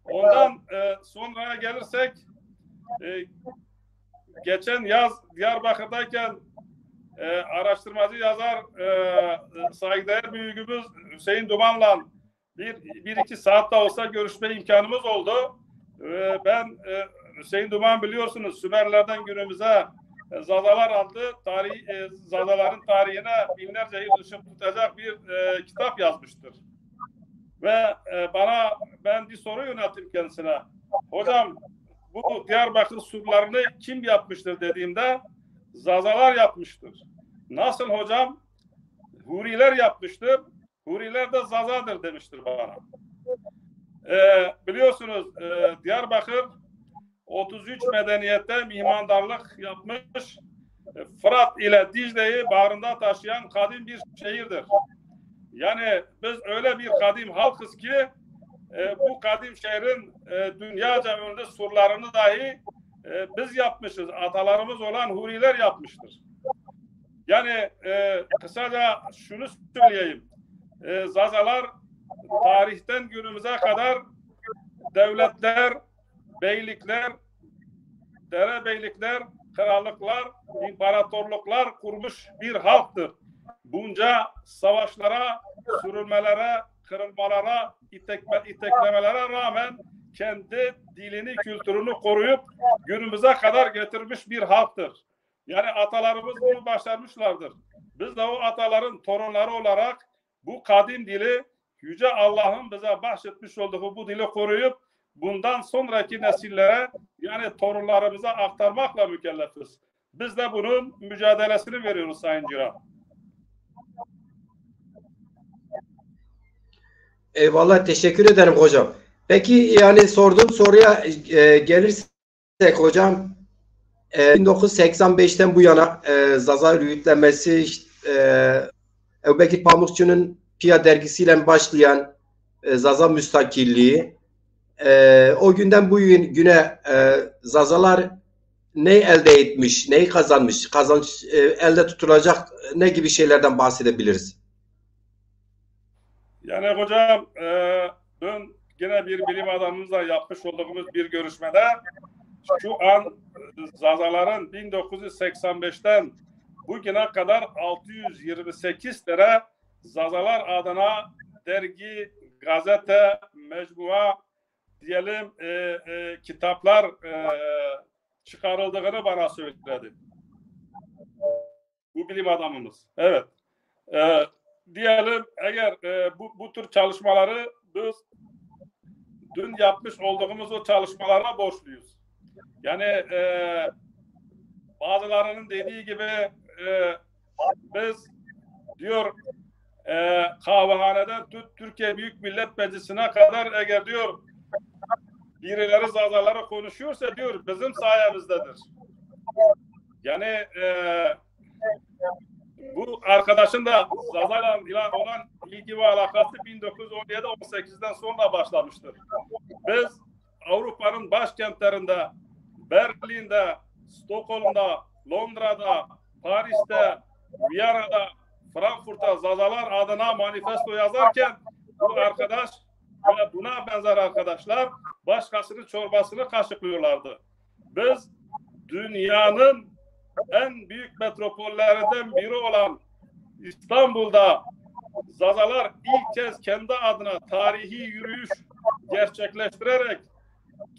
Ondan sonraya gelirsek geçen yaz Diyarbakır'dayken araştırmacı yazar saygıdeğer büyüğümüz Hüseyin Duman'la bir iki saatte olsa görüşme imkanımız oldu. Ben Hüseyin Duman, biliyorsunuz, Sümerlerden günümüze Zazalar adlı Zazaların tarihine binlerce yıl ışık tutacak bir kitap yazmıştır. Ve ben bir soru yönelttim kendisine. Hocam, bu Diyarbakır surlarını kim yapmıştır dediğimde Zazalar yapmıştır. Nasıl hocam? Huriler yapmıştır. Huriler de Zazadır demiştir bana. Biliyorsunuz Diyarbakır 33 medeniyette mihmandarlık yapmış, Fırat ile Dicle'yi bağrında taşıyan kadim bir şehirdir. Yani biz öyle bir kadim halkız ki bu kadim şehrin dünyaca ünlü surlarını dahi biz yapmışız. Atalarımız olan Huriler yapmıştır. Yani kısaca şunu söyleyeyim. Zazalar tarihten günümüze kadar devletler, beylikler, derebeylikler, krallıklar, imparatorluklar kurmuş bir halktır. Bunca savaşlara, sürülmelere, kırılmalara, iteklemelere rağmen kendi dilini, kültürünü koruyup günümüze kadar getirmiş bir halktır. Yani atalarımız bunu başarmışlardır. Biz de o ataların torunları olarak bu kadim dili, Yüce Allah'ın bize bahşetmiş olduğu bu dili koruyup bundan sonraki nesillere, yani torunlarımıza aktarmakla mükellefiz. Biz de bunun mücadelesini veriyoruz Sayın Ciran. Eyvallah, teşekkür ederim hocam. Peki, yani sorduğum soruya gelirsek hocam, 1985'ten bu yana Zaza örgütlenmesi, Ebubekir Pamukçu'nun Pia dergisiyle başlayan Zaza müstakilliği, o günden bu güne Zazalar ne elde etmiş, neyi kazanmış, kazanç elde tutulacak ne gibi şeylerden bahsedebiliriz? Yani hocam, dün yine bir bilim adamımızla yapmış olduğumuz bir görüşmede şu an Zazaların 1985'ten bugüne kadar 628 lira Zazalar adına dergi, gazete, mecmua diyelim kitaplar çıkarıldığını bana söyledi. Bu bilim adamımız. Evet. Diyelim eğer bu tür çalışmaları biz dün yapmış olduğumuz o çalışmalara borçluyuz. Yani bazılarının dediği gibi biz diyor kahvehaneden Türkiye Büyük Millet Meclisi'ne kadar eğer diyor birileri zazaları konuşuyorsa diyor bizim sayemizdedir. Yani bu arkadaşın da Zaza'yla olan ilgi ve alakası 1917-18'den sonra başlamıştır. Biz Avrupa'nın başkentlerinde, Berlin'de, Stockholm'da, Londra'da, Paris'te, Viyana'da, Frankfurt'ta Zazalar adına manifesto yazarken bu arkadaş ve buna benzer arkadaşlar başkasının çorbasını kaşıklıyorlardı. Biz dünyanın en büyük metropollerinden biri olan İstanbul'da Zazalar ilk kez kendi adına tarihi yürüyüş gerçekleştirerek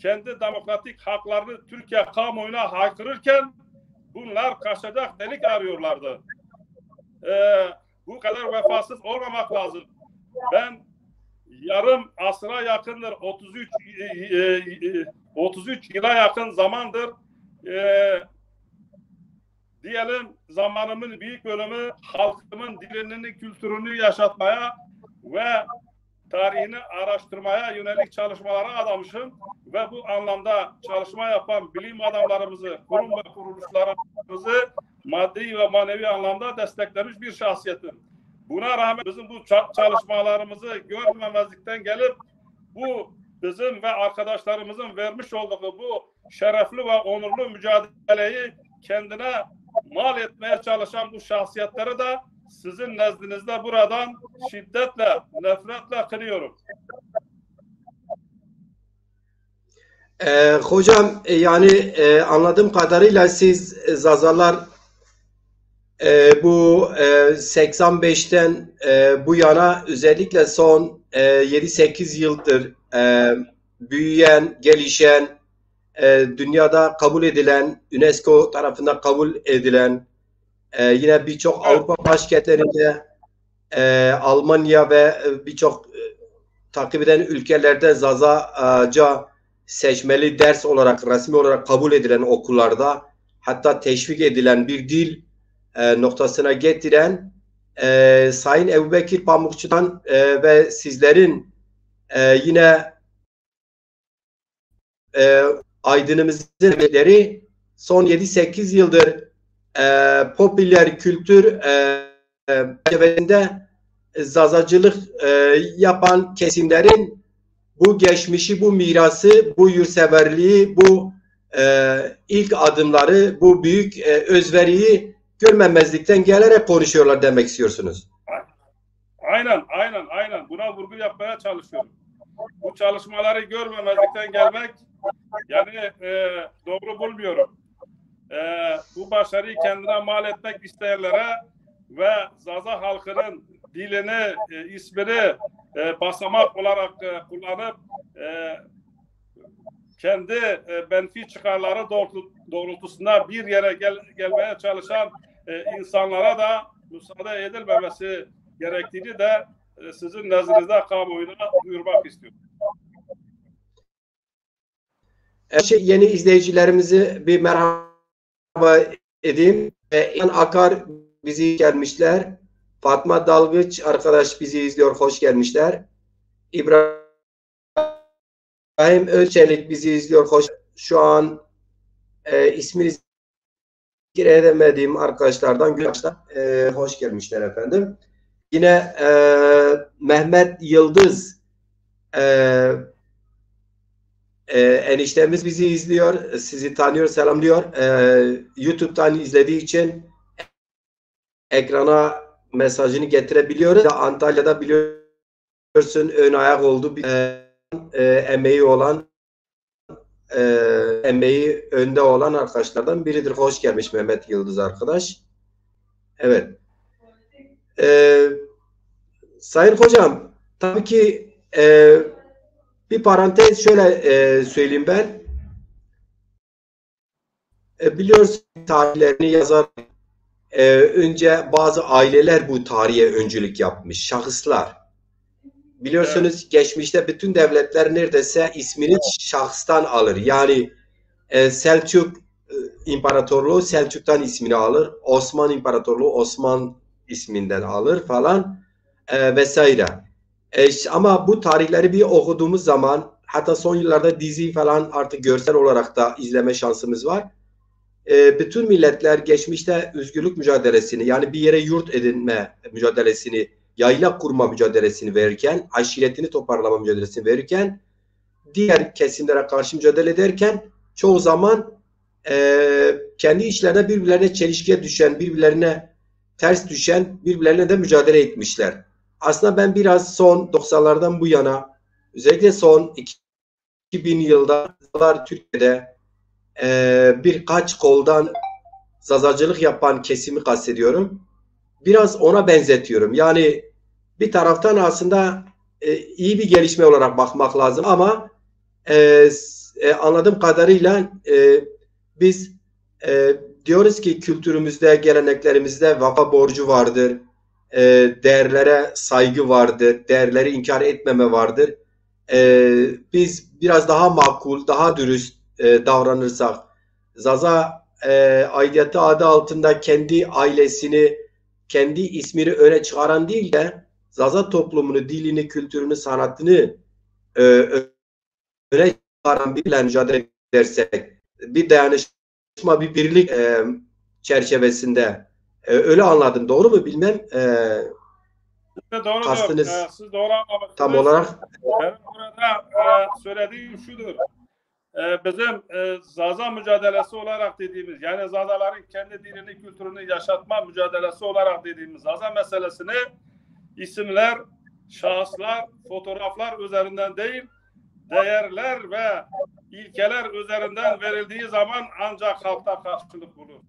kendi demokratik haklarını Türkiye kamuoyuna haykırırken bunlar kaçacak delik arıyorlardı. Bu kadar vefasız olmamak lazım. Ben yarım asra yakındır, 33 yıla yakın zamandır diyelim zamanımın büyük bölümü halkımın dilini, kültürünü yaşatmaya ve tarihini araştırmaya yönelik çalışmalara adamışım ve bu anlamda çalışma yapan bilim adamlarımızı, kurum ve kuruluşlarımızı maddi ve manevi anlamda desteklemiş bir şahsiyetim. Buna rağmen bizim bu çalışmalarımızı görmemezlikten gelip bu bizim ve arkadaşlarımızın vermiş olduğu bu şerefli ve onurlu mücadeleyi kendine mal etmeye çalışan bu şahsiyetleri de sizin nezdinizde buradan şiddetle, nefretle kınıyorum. Hocam yani anladığım kadarıyla siz Zazalar bu 85'ten bu yana özellikle son 7-8 yıldır büyüyen, gelişen, dünyada kabul edilen, UNESCO tarafından kabul edilen, yine birçok Avrupa başkentlerinde, Almanya ve birçok takip eden ülkelerde Zazaca seçmeli ders olarak, resmi olarak kabul edilen okullarda, hatta teşvik edilen bir dil noktasına getiren Sayın Ebubekir Pamukçu'dan ve sizlerin yine aydınımızın emekleri son 7-8 yıldır popüler kültür çevresinde zazacılık yapan kesimlerin bu geçmişi, bu mirası, bu yurtseverliği, bu ilk adımları, bu büyük özveriyi görmemezlikten gelerek konuşuyorlar demek istiyorsunuz. Aynen. Buna vurgu yapmaya çalışıyorum. Bu çalışmaları görmemezlikten gelmek yani doğru bulmuyorum. Bu başarıyı kendine mal etmek isteyenlere ve Zaza halkının dilini, ismini basamak olarak kullanıp kendi menfi çıkarları doğrultusunda bir yere gelmeye çalışan insanlara da müsaade edilmemesi gerektiğini de sizin nezdinizde kamuoyuna duyurmak istiyorum. Yeni izleyicilerimizi bir merhaba edeyim. İlhan Akar bizi gelmişler. Fatma Dalgıç arkadaş bizi izliyor. Hoş gelmişler. İbrahim Özçelik bizi izliyor. Şu an ismini edemediğim arkadaşlardan hoş gelmişler efendim. Yine Mehmet Yıldız eniştemiz bizi izliyor. Sizi tanıyor, selamlıyor. YouTube'dan izlediği için ekrana mesajını getirebiliyoruz. Antalya'da biliyorsun ön ayak oldu. Emeği olan emeği önde olan arkadaşlardan biridir. Hoş gelmiş Mehmet Yıldız arkadaş. Evet. Sayın hocam, tabii ki Bir parantez şöyle söyleyeyim ben. Biliyorsunuz tarihlerini yazar. Önce bazı aileler bu tarihe öncülük yapmış. Şahıslar. Biliyorsunuz geçmişte bütün devletler neredeyse ismini şahıstan alır. Yani Selçuk İmparatorluğu Selçuk'tan ismini alır. Osman İmparatorluğu Osman isminden alır falan vesaire. Ama bu tarihleri bir okuduğumuz zaman hatta son yıllarda dizi falan artık görsel olarak da izleme şansımız var. Bütün milletler geçmişte özgürlük mücadelesini yani bir yere yurt edinme mücadelesini, yayla kurma mücadelesini verirken, aşiretini toparlama mücadelesini verirken, diğer kesimlere karşı mücadele ederken çoğu zaman kendi içlerinde birbirlerine çelişkiye düşen, birbirlerine ters düşen, birbirlerine de mücadele etmişler. Aslında ben biraz son 90'lardan bu yana özellikle son 2000 yılda Türkiye'de birkaç koldan zazacılık yapan kesimi kastediyorum. Biraz ona benzetiyorum. Yani bir taraftan aslında iyi bir gelişme olarak bakmak lazım ama anladığım kadarıyla biz diyoruz ki kültürümüzde, geleneklerimizde vafa borcu vardır. Değerlere saygı vardır. Değerleri inkar etmeme vardır. Biz biraz daha makul, daha dürüst davranırsak, Zaza aidiyeti adı altında kendi ailesini, kendi ismini öne çıkaran değil de Zaza toplumunu, dilini, kültürünü, sanatını öne çıkaran biriyle mücadele edersek, bir dayanışma, bir birlik çerçevesinde öyle anladım. Doğru mu bilmem. Doğrudur. Kastınız Siz doğru anlamışsınız. tam olarak. Benim burada söylediğim şudur. Bizim Zaza mücadelesi olarak dediğimiz, yani Zazaların kendi dilini, kültürünü yaşatma mücadelesi olarak dediğimiz Zaza meselesini isimler, şahıslar, fotoğraflar üzerinden değil, değerler ve ilkeler üzerinden verildiği zaman ancak halkta karşılık bulur.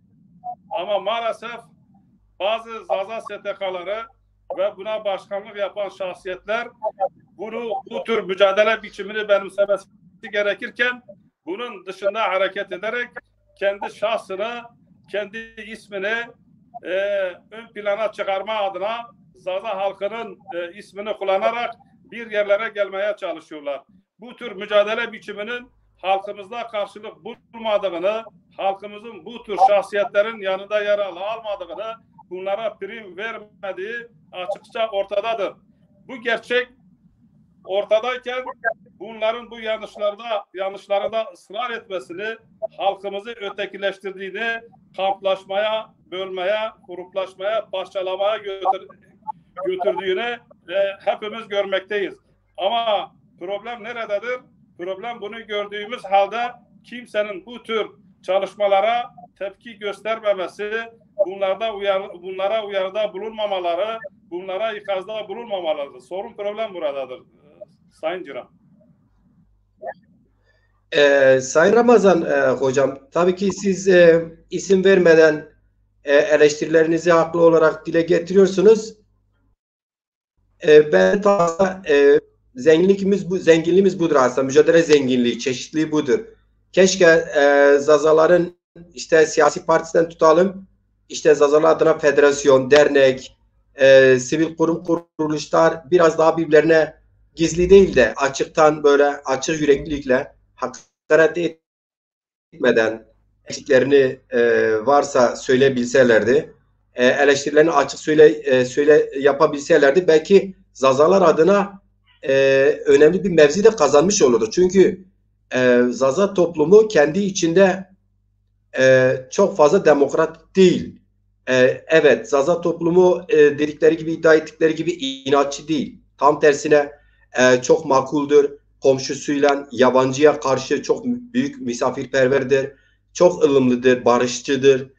Ama maalesef bazı Zaza STK'ları ve buna başkanlık yapan şahsiyetler bu tür mücadele biçimini benimsemesi gerekirken bunun dışında hareket ederek kendi şahsını, kendi ismini ön plana çıkarma adına Zaza halkının ismini kullanarak bir yerlere gelmeye çalışıyorlar. Bu tür mücadele biçiminin halkımızda karşılık bulmadığını, halkımızın bu tür şahsiyetlerin yanında yer almadığını, bunlara prim vermediği açıkça ortadadır. Bu gerçek ortadayken bunların bu yanlışlarında ısrar etmesini, halkımızı ötekileştirdiğini, kamplaşmaya, bölmeye, gruplaşmaya, parçalamaya götürdüğünü hepimiz görmekteyiz. Ama problem nerededir? Problem bunu gördüğümüz halde kimsenin bu tür çalışmalara tepki göstermemesi, bunlara uyarıda bulunmamaları, bunlara ikazda bulunmamaları. Sorun problem buradadır. Sayın Ciran. Sayın Ramazan hocam, tabii ki siz isim vermeden eleştirilerinizi haklı olarak dile getiriyorsunuz. Ben zenginliğimiz budur aslında. Mücadele zenginliği, çeşitliliği budur. Keşke Zazaların işte siyasi partisinden tutalım, işte Zazalar adına federasyon, dernek, sivil kurum kuruluşlar biraz daha birbirlerine gizli değil de açıktan böyle açık yüreklilikle hakaret etmeden eksiklerini varsa söyleyebilselerdi, eleştirilerini açık söyle yapabilselerdi belki Zazalar adına önemli bir mevzi de kazanmış olurdu. Çünkü Zaza toplumu kendi içinde çok fazla demokrat değil. Evet, Zaza toplumu dedikleri gibi, iddia ettikleri gibi inatçı değil. Tam tersine çok makuldür. Komşusuyla yabancıya karşı çok büyük misafirperverdir. Çok ılımlıdır, barışçıdır,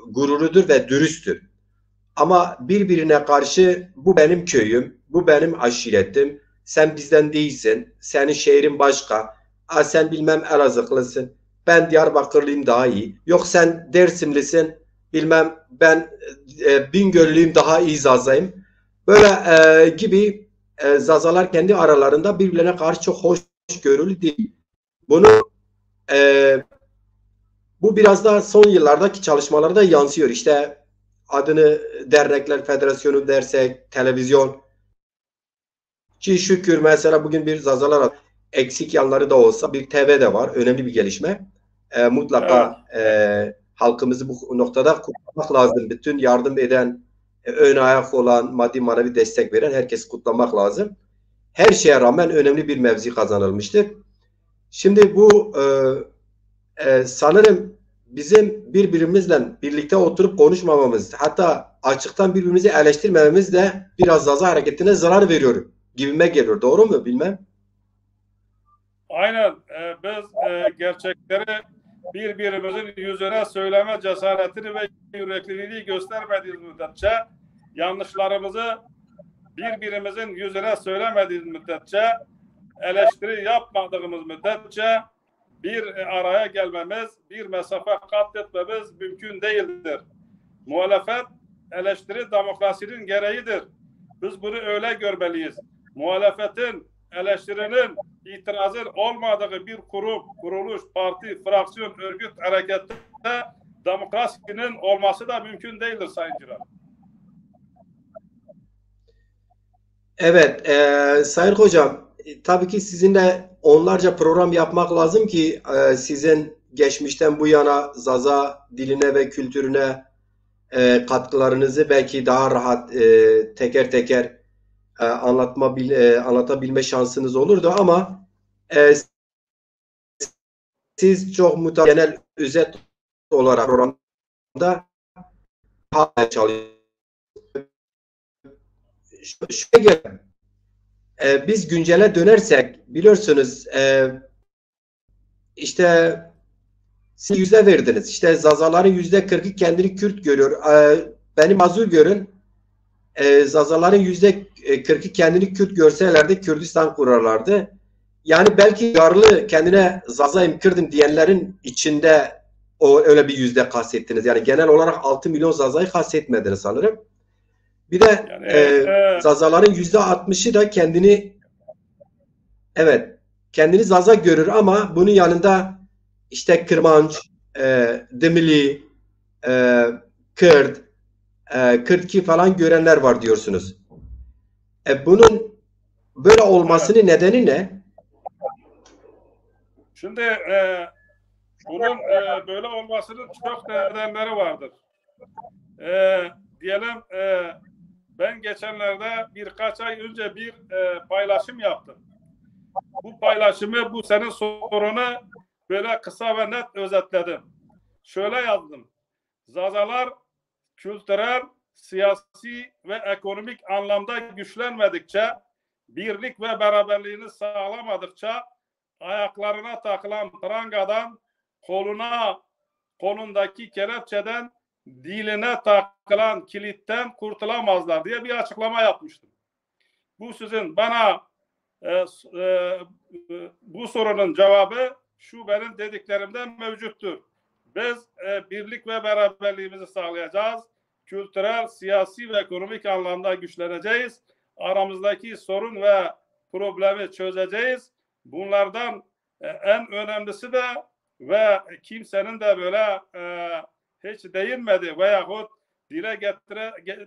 gururudur ve dürüsttür. Ama birbirine karşı bu benim köyüm, bu benim aşiretim, sen bizden değilsin, senin şehrin başka, sen bilmem Elazığlısın, ben Diyarbakırlıyım daha iyi, yok sen Dersimlisin, bilmem ben Bingöllüyüm daha iyi Zazayım. Böyle gibi Zazalar kendi aralarında birbirlerine karşı çok hoşgörülü değil. Bunu bu biraz da son yıllardaki çalışmalarda yansıyor. İşte adını dernekler federasyonu dersek, televizyon ki şükür mesela bugün bir Zazalar eksik yanları da olsa bir TV de var. Önemli bir gelişme. Mutlaka halkımızı bu noktada kutlamak lazım. Bütün yardım eden, ön ayak olan, maddi manevi destek veren herkes kutlamak lazım. Her şeye rağmen önemli bir mevzi kazanılmıştır. Şimdi bu sanırım bizim birbirimizle birlikte oturup konuşmamamız, hatta açıktan birbirimizi eleştirmememiz de biraz Zaza hareketine zarar veriyor gibime geliyor. Doğru mu? Bilmem. Aynen. Biz gerçekleri birbirimizin yüzüne söyleme cesaretini ve yürekliliğini göstermediğimiz müddetçe, yanlışlarımızı birbirimizin yüzüne söylemediğimiz müddetçe, eleştiri yapmadığımız müddetçe bir araya gelmemiz, bir mesafe kat etmemiz mümkün değildir. Muhalefet, eleştiri demokrasinin gereğidir. Biz bunu öyle görmeliyiz. Muhalefetin, eleştirinin, itirazın olmadığı bir kurum, kuruluş, parti, fraksiyon, örgüt, harekette demokrasinin olması da mümkün değildir Sayın Ciran. Evet, Sayın Hocam, tabii ki sizinle onlarca program yapmak lazım ki sizin geçmişten bu yana Zaza diline ve kültürüne katkılarınızı belki daha rahat teker teker anlatabilme şansınız olurdu ama siz çok genel özet olarak programda çalışıyorsunuz. Şöyle biz güncele dönersek biliyorsunuz işte siz yüzde verdiniz. İşte Zazaların %40'ı kendini Kürt görüyor. Beni mazur görün. Zazaların %40'ı kendini Kürt görselerdi Kürdistan kurarlardı. Yani belki yarlı kendine Zaza'yım Kürt'üm diyenlerin içinde o öyle bir yüzde kastetiniz. Yani genel olarak 6 milyon Zaza'yı kastetmediniz sanırım. Bir de Zazaların %60'ı da kendini Zaza görür ama bunun yanında işte Kırmanç, Dimili, Kürt, Kırtki falan görenler var diyorsunuz. Bunun böyle olmasının nedeni ne? Şimdi bunun böyle olmasının çok nedenleri vardır. Diyelim ben geçenlerde birkaç ay önce bir paylaşım yaptım. Bu paylaşımı, bu senin sorunu böyle kısa ve net özetledim. Şöyle yazdım. Zazalar kültürel, siyasi ve ekonomik anlamda güçlenmedikçe, birlik ve beraberliğini sağlamadıkça ayaklarına takılan prangadan, kolundaki kelepçeden, diline takılan kilitten kurtulamazlar diye bir açıklama yapmıştım. Bu sizin bana bu sorunun cevabı şu benim dediklerimden mevcuttur. Biz birlik ve beraberliğimizi sağlayacağız. Kültürel, siyasi ve ekonomik anlamda güçleneceğiz. Aramızdaki sorun ve problemi çözeceğiz. Bunlardan en önemlisi de ve kimsenin de böyle hiç değinmedi veyahut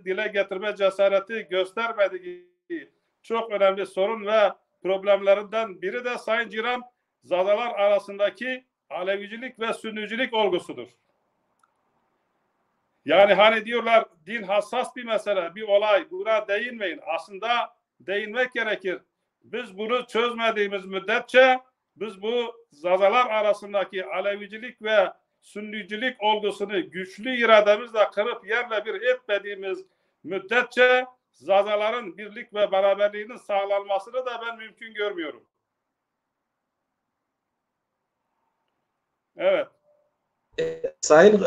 dile getirme cesareti göstermediği çok önemli sorun ve problemlerinden biri de Sayın Ciran, Zazalar arasındaki Alevicilik ve Sünnicilik olgusudur. Yani hani diyorlar din hassas bir mesele, bir olay, buna değinmeyin. Aslında değinmek gerekir. Biz bunu çözmediğimiz müddetçe biz bu Zazalar arasındaki Alevicilik ve Sünnicilik olgusunu güçlü irademizle kırıp yerle bir etmediğimiz müddetçe Zazaların birlik ve beraberliğinin sağlanmasını da ben mümkün görmüyorum. Evet. Sayın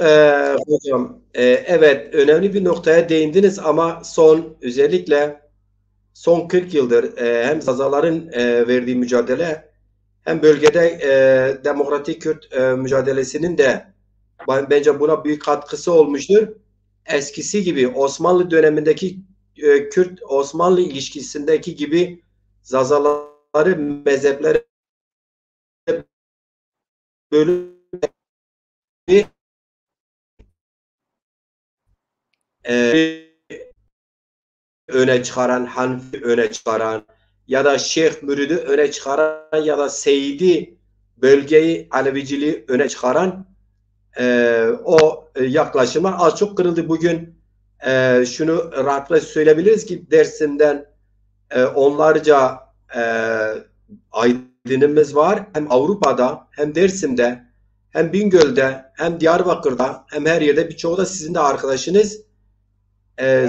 hocam, evet önemli bir noktaya değindiniz ama özellikle son 40 yıldır hem Zazaların verdiği mücadele hem bölgede Demokratik Kürt mücadelesinin de bence buna büyük katkısı olmuştur. Eskisi gibi Osmanlı dönemindeki Kürt-Osmanlı ilişkisindeki gibi Zazaları, mezhepleri bölüp öne çıkaran, Hanfi öne çıkaran ya da Şeyh Mürid'i öne çıkaran ya da Seyidi bölgeyi, Aleviciliği öne çıkaran o yaklaşımlar az çok kırıldı. Bugün şunu rahatlıkla söyleyebiliriz ki Dersim'den onlarca aydınımız var. Hem Avrupa'da hem Dersim'de hem Bingöl'de hem Diyarbakır'da hem her yerde, birçoğu da sizin de arkadaşınız.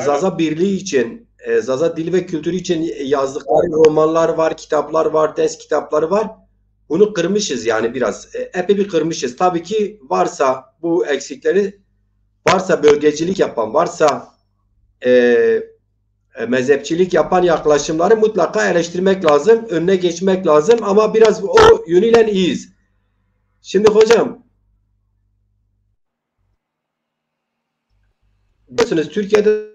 Zaza Birliği için, Zaza dili ve kültürü için yazdıkları romanlar var, kitaplar var, ders kitapları var. Bunu kırmışız yani biraz. Epey bir kırmışız. Tabii ki varsa bu eksikleri, varsa bölgecilik yapan, varsa mezhepçilik yapan yaklaşımları mutlaka eleştirmek lazım, önüne geçmek lazım ama biraz o yönüyle iyiyiz. Şimdi hocam, biliyorsunuz Türkiye'de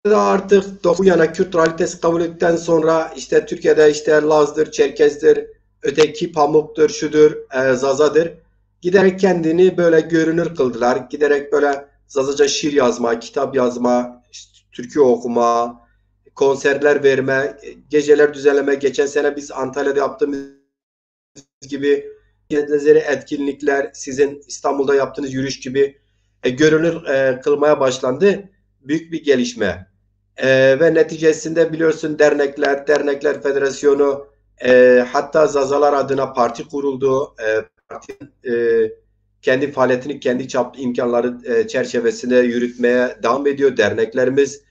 de artık bu yana Kürt realitesi kabul ettikten sonra işte Türkiye'de işte Laz'dır, Çerkez'dir, öteki Pamuk'tur, şudur, Zaza'dır. Giderek kendini böyle görünür kıldılar. Giderek böyle Zazaca şiir yazma, kitap yazma, işte türkü okuma, konserler verme, geceler düzenleme. Geçen sene biz Antalya'da yaptığımız gibi etkinlikler, sizin İstanbul'da yaptığınız yürüyüş gibi görünür kılmaya başlandı. Büyük bir gelişme. Ve neticesinde biliyorsun Dernekler Federasyonu, hatta Zazalar adına parti kuruldu. Parti kendi faaliyetini kendi çaplı imkanları çerçevesinde yürütmeye devam ediyor. Derneklerimiz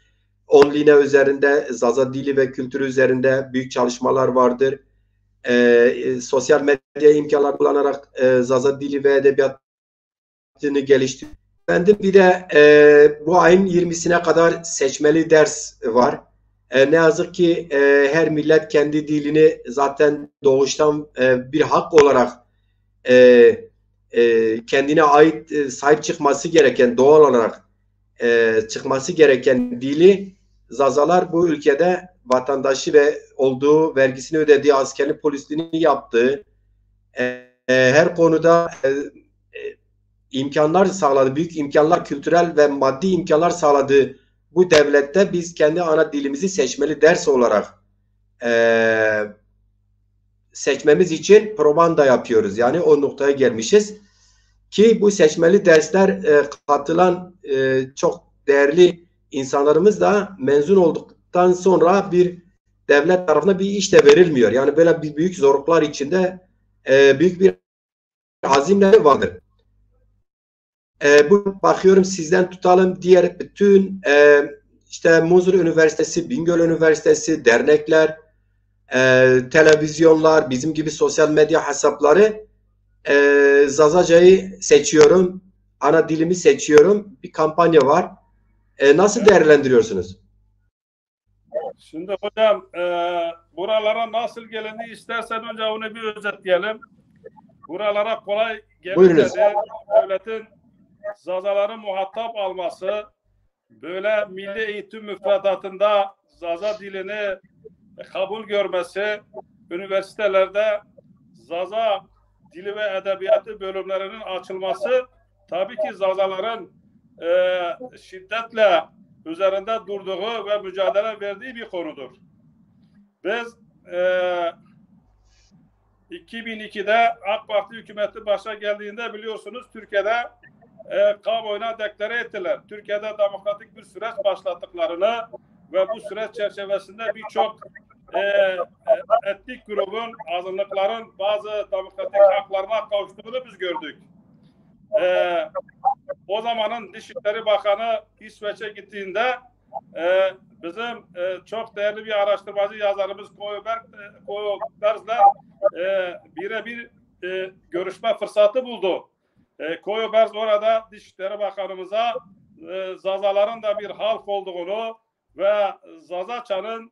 Online üzerinde, Zaza dili ve kültürü üzerinde büyük çalışmalar vardır. Sosyal medya imkanları kullanarak Zaza dili ve edebiyatını geliştiriyor. Bir de bu ayın 20'sine kadar seçmeli ders var. Ne yazık ki her millet kendi dilini zaten doğuştan bir hak olarak kendine ait sahip çıkması gereken, doğal olarak çıkması gereken dili Zazalar bu ülkede vatandaşı ve olduğu vergisini ödediği, askerlik polisliğini yaptığı, her konuda imkanlar sağladı, büyük imkanlar, kültürel ve maddi imkanlar sağladığı bu devlette biz kendi ana dilimizi seçmeli ders olarak seçmemiz için propaganda yapıyoruz. Yani o noktaya gelmişiz ki bu seçmeli dersler katılan çok değerli insanlarımız da mezun olduktan sonra bir devlet tarafından bir iş de verilmiyor. Yani böyle bir büyük zorluklar içinde büyük bir azimleri vardır. Bu bakıyorum sizden tutalım diğer bütün işte Muzur Üniversitesi, Bingöl Üniversitesi, dernekler, televizyonlar, bizim gibi sosyal medya hesapları Zazaca'yı seçiyorum, ana dilimi seçiyorum. Bir kampanya var. Nasıl değerlendiriyorsunuz? Şimdi hocam buralara nasıl gelindi istersen önce onu bir özetleyelim. Buralara kolay gelinmedi. Devletin Zazaları muhatap alması, böyle milli eğitim müfredatında Zaza dilini kabul görmesi, üniversitelerde Zaza dili ve edebiyatı bölümlerinin açılması tabii ki Zazaların şiddetle üzerinde durduğu ve mücadele verdiği bir konudur. Biz 2002'de AK Parti hükümeti başa geldiğinde biliyorsunuz Türkiye'de kamuoyuna deklare ettiler. Türkiye'de demokratik bir süreç başlattıklarını ve bu süreç çerçevesinde birçok etnik grubun, azınlıkların bazı demokratik haklarına kavuştuğunu biz gördük. O zamanın Dışişleri Bakanı İsveç'e gittiğinde bizim çok değerli bir araştırmacı yazarımız Koyo Berz'le birebir görüşme fırsatı buldu. Koyo Berz orada Dışişleri Bakanımıza Zazaların da bir halk olduğunu ve Zazaça'nın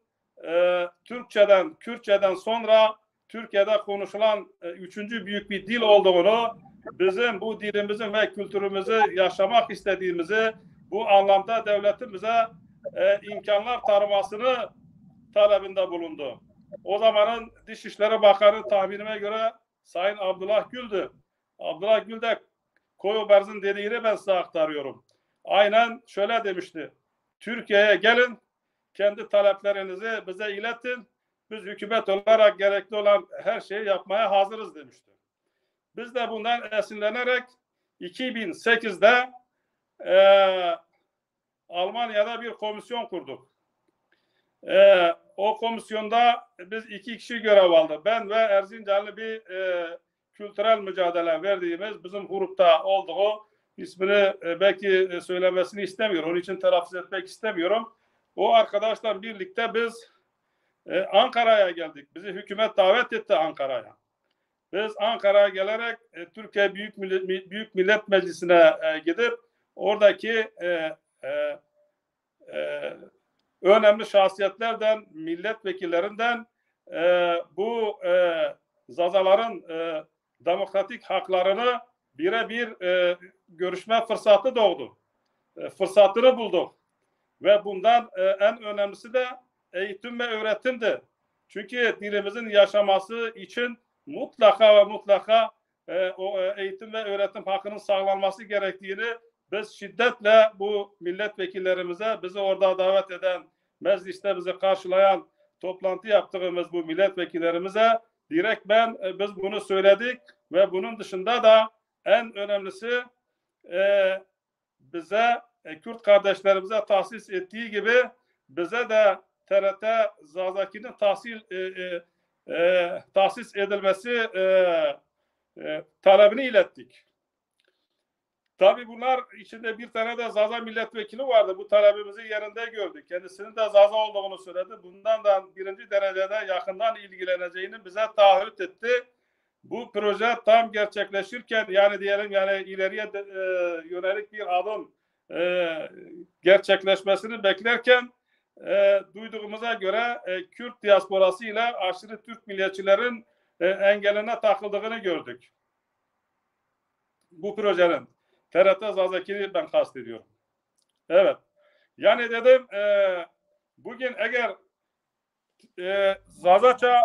Kürtçeden sonra Türkiye'de konuşulan üçüncü büyük bir dil olduğunu, bizim bu dilimizin ve kültürümüzü yaşamak istediğimizi, bu anlamda devletimize imkanlar tanımasını talebinde bulundu. O zamanın Dışişleri Bakanı tahminime göre Sayın Abdullah Gül'dü. Abdullah Gül de Koyuberz'in dediğini ben size aktarıyorum. Aynen şöyle demişti. Türkiye'ye gelin, kendi taleplerinizi bize iletin. Biz hükümet olarak gerekli olan her şeyi yapmaya hazırız demişti. Biz de bundan esinlenerek 2008'de Almanya'da bir komisyon kurduk. O komisyonda biz 2 kişi görev aldık. Ben ve Erzincanlı bir kültürel mücadele verdiğimiz bizim grupta olduğu, ismini belki söylemesini istemiyorum. Onun için telaffuz etmek istemiyorum. O arkadaşlar birlikte biz Ankara'ya geldik. Bizi hükümet davet etti Ankara'ya. Biz Ankara'ya gelerek Türkiye Büyük Millet Meclisi'ne gidip oradaki önemli şahsiyetlerden, milletvekillerinden bu Zazaların demokratik haklarını birebir görüşme fırsatı doğdu. Fırsatını bulduk. Ve bundan en önemlisi de eğitim ve öğretimdi. Çünkü dilimizin yaşaması için mutlaka ve mutlaka o eğitim ve öğretim hakkının sağlanması gerektiğini biz şiddetle bu milletvekillerimize, bizi orada davet eden, mecliste bizi karşılayan, toplantı yaptığımız bu milletvekillerimize biz bunu söyledik ve bunun dışında da en önemlisi bize Kürt kardeşlerimize tahsis ettiği gibi bize de TRT Zazaki'nin tahsis edilmesi talebini ilettik. Tabii bunlar içinde bir tane de Zaza milletvekili vardı. Bu talebimizi yerinde gördü. Kendisinin de Zaza olduğunu söyledi. Bundan da birinci derecede yakından ilgileneceğini bize taahhüt etti. Bu proje tam gerçekleşirken yani diyelim ileriye yönelik bir adım gerçekleşmesini beklerken duyduğumuza göre Kürt diasporası ile aşırı Türk milliyetçilerin engeline takıldığını gördük. Bu projenin. TRT Zazaki'ni ben kastediyorum. Evet. Yani dedim bugün eğer Zazaça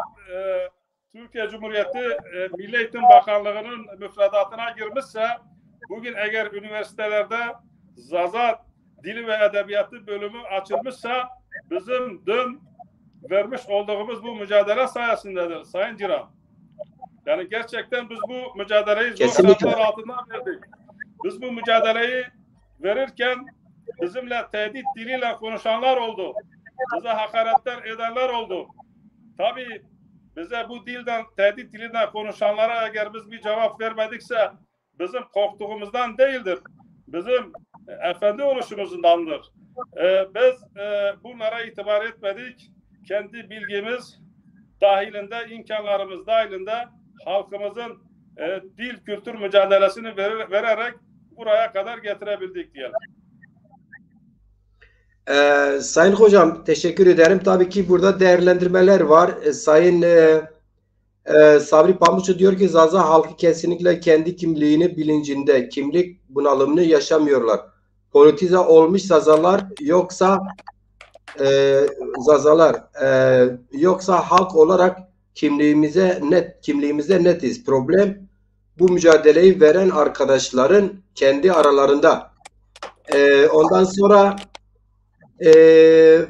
Türkiye Cumhuriyeti Milli Eğitim Bakanlığı'nın müfredatına girmişse bugün eğer üniversitelerde Zaza Dili ve Edebiyatı bölümü açılmışsa bizim dün vermiş olduğumuz bu mücadele sayesindedir Sayın Ciran. Yani gerçekten biz bu mücadeleyi zor şartlar altında verdik. Biz bu mücadeleyi verirken bizimle tehdit diliyle konuşanlar oldu. Bize hakaretler edenler oldu. Tabii bize bu dilden, tehdit dilinden konuşanlara eğer biz bir cevap vermedikse bizim korktuğumuzdan değildir. Bizim efendi oluşumuzdandır. Biz bunlara itibar etmedik. Kendi bilgimiz dahilinde, imkanlarımız dahilinde halkımızın dil kültür mücadelesini vererek buraya kadar getirebildik diyelim. Sayın Hocam teşekkür ederim. Tabii ki burada değerlendirmeler var. Sayın Sabri Pamukçu diyor ki Zaza halkı kesinlikle kendi kimliğini bilincinde, kimlik bunalımını yaşamıyorlar. Politize olmuş Zazalar yoksa halk olarak kimliğimize netiz. Problem bu mücadeleyi veren arkadaşların kendi aralarında. Ondan sonra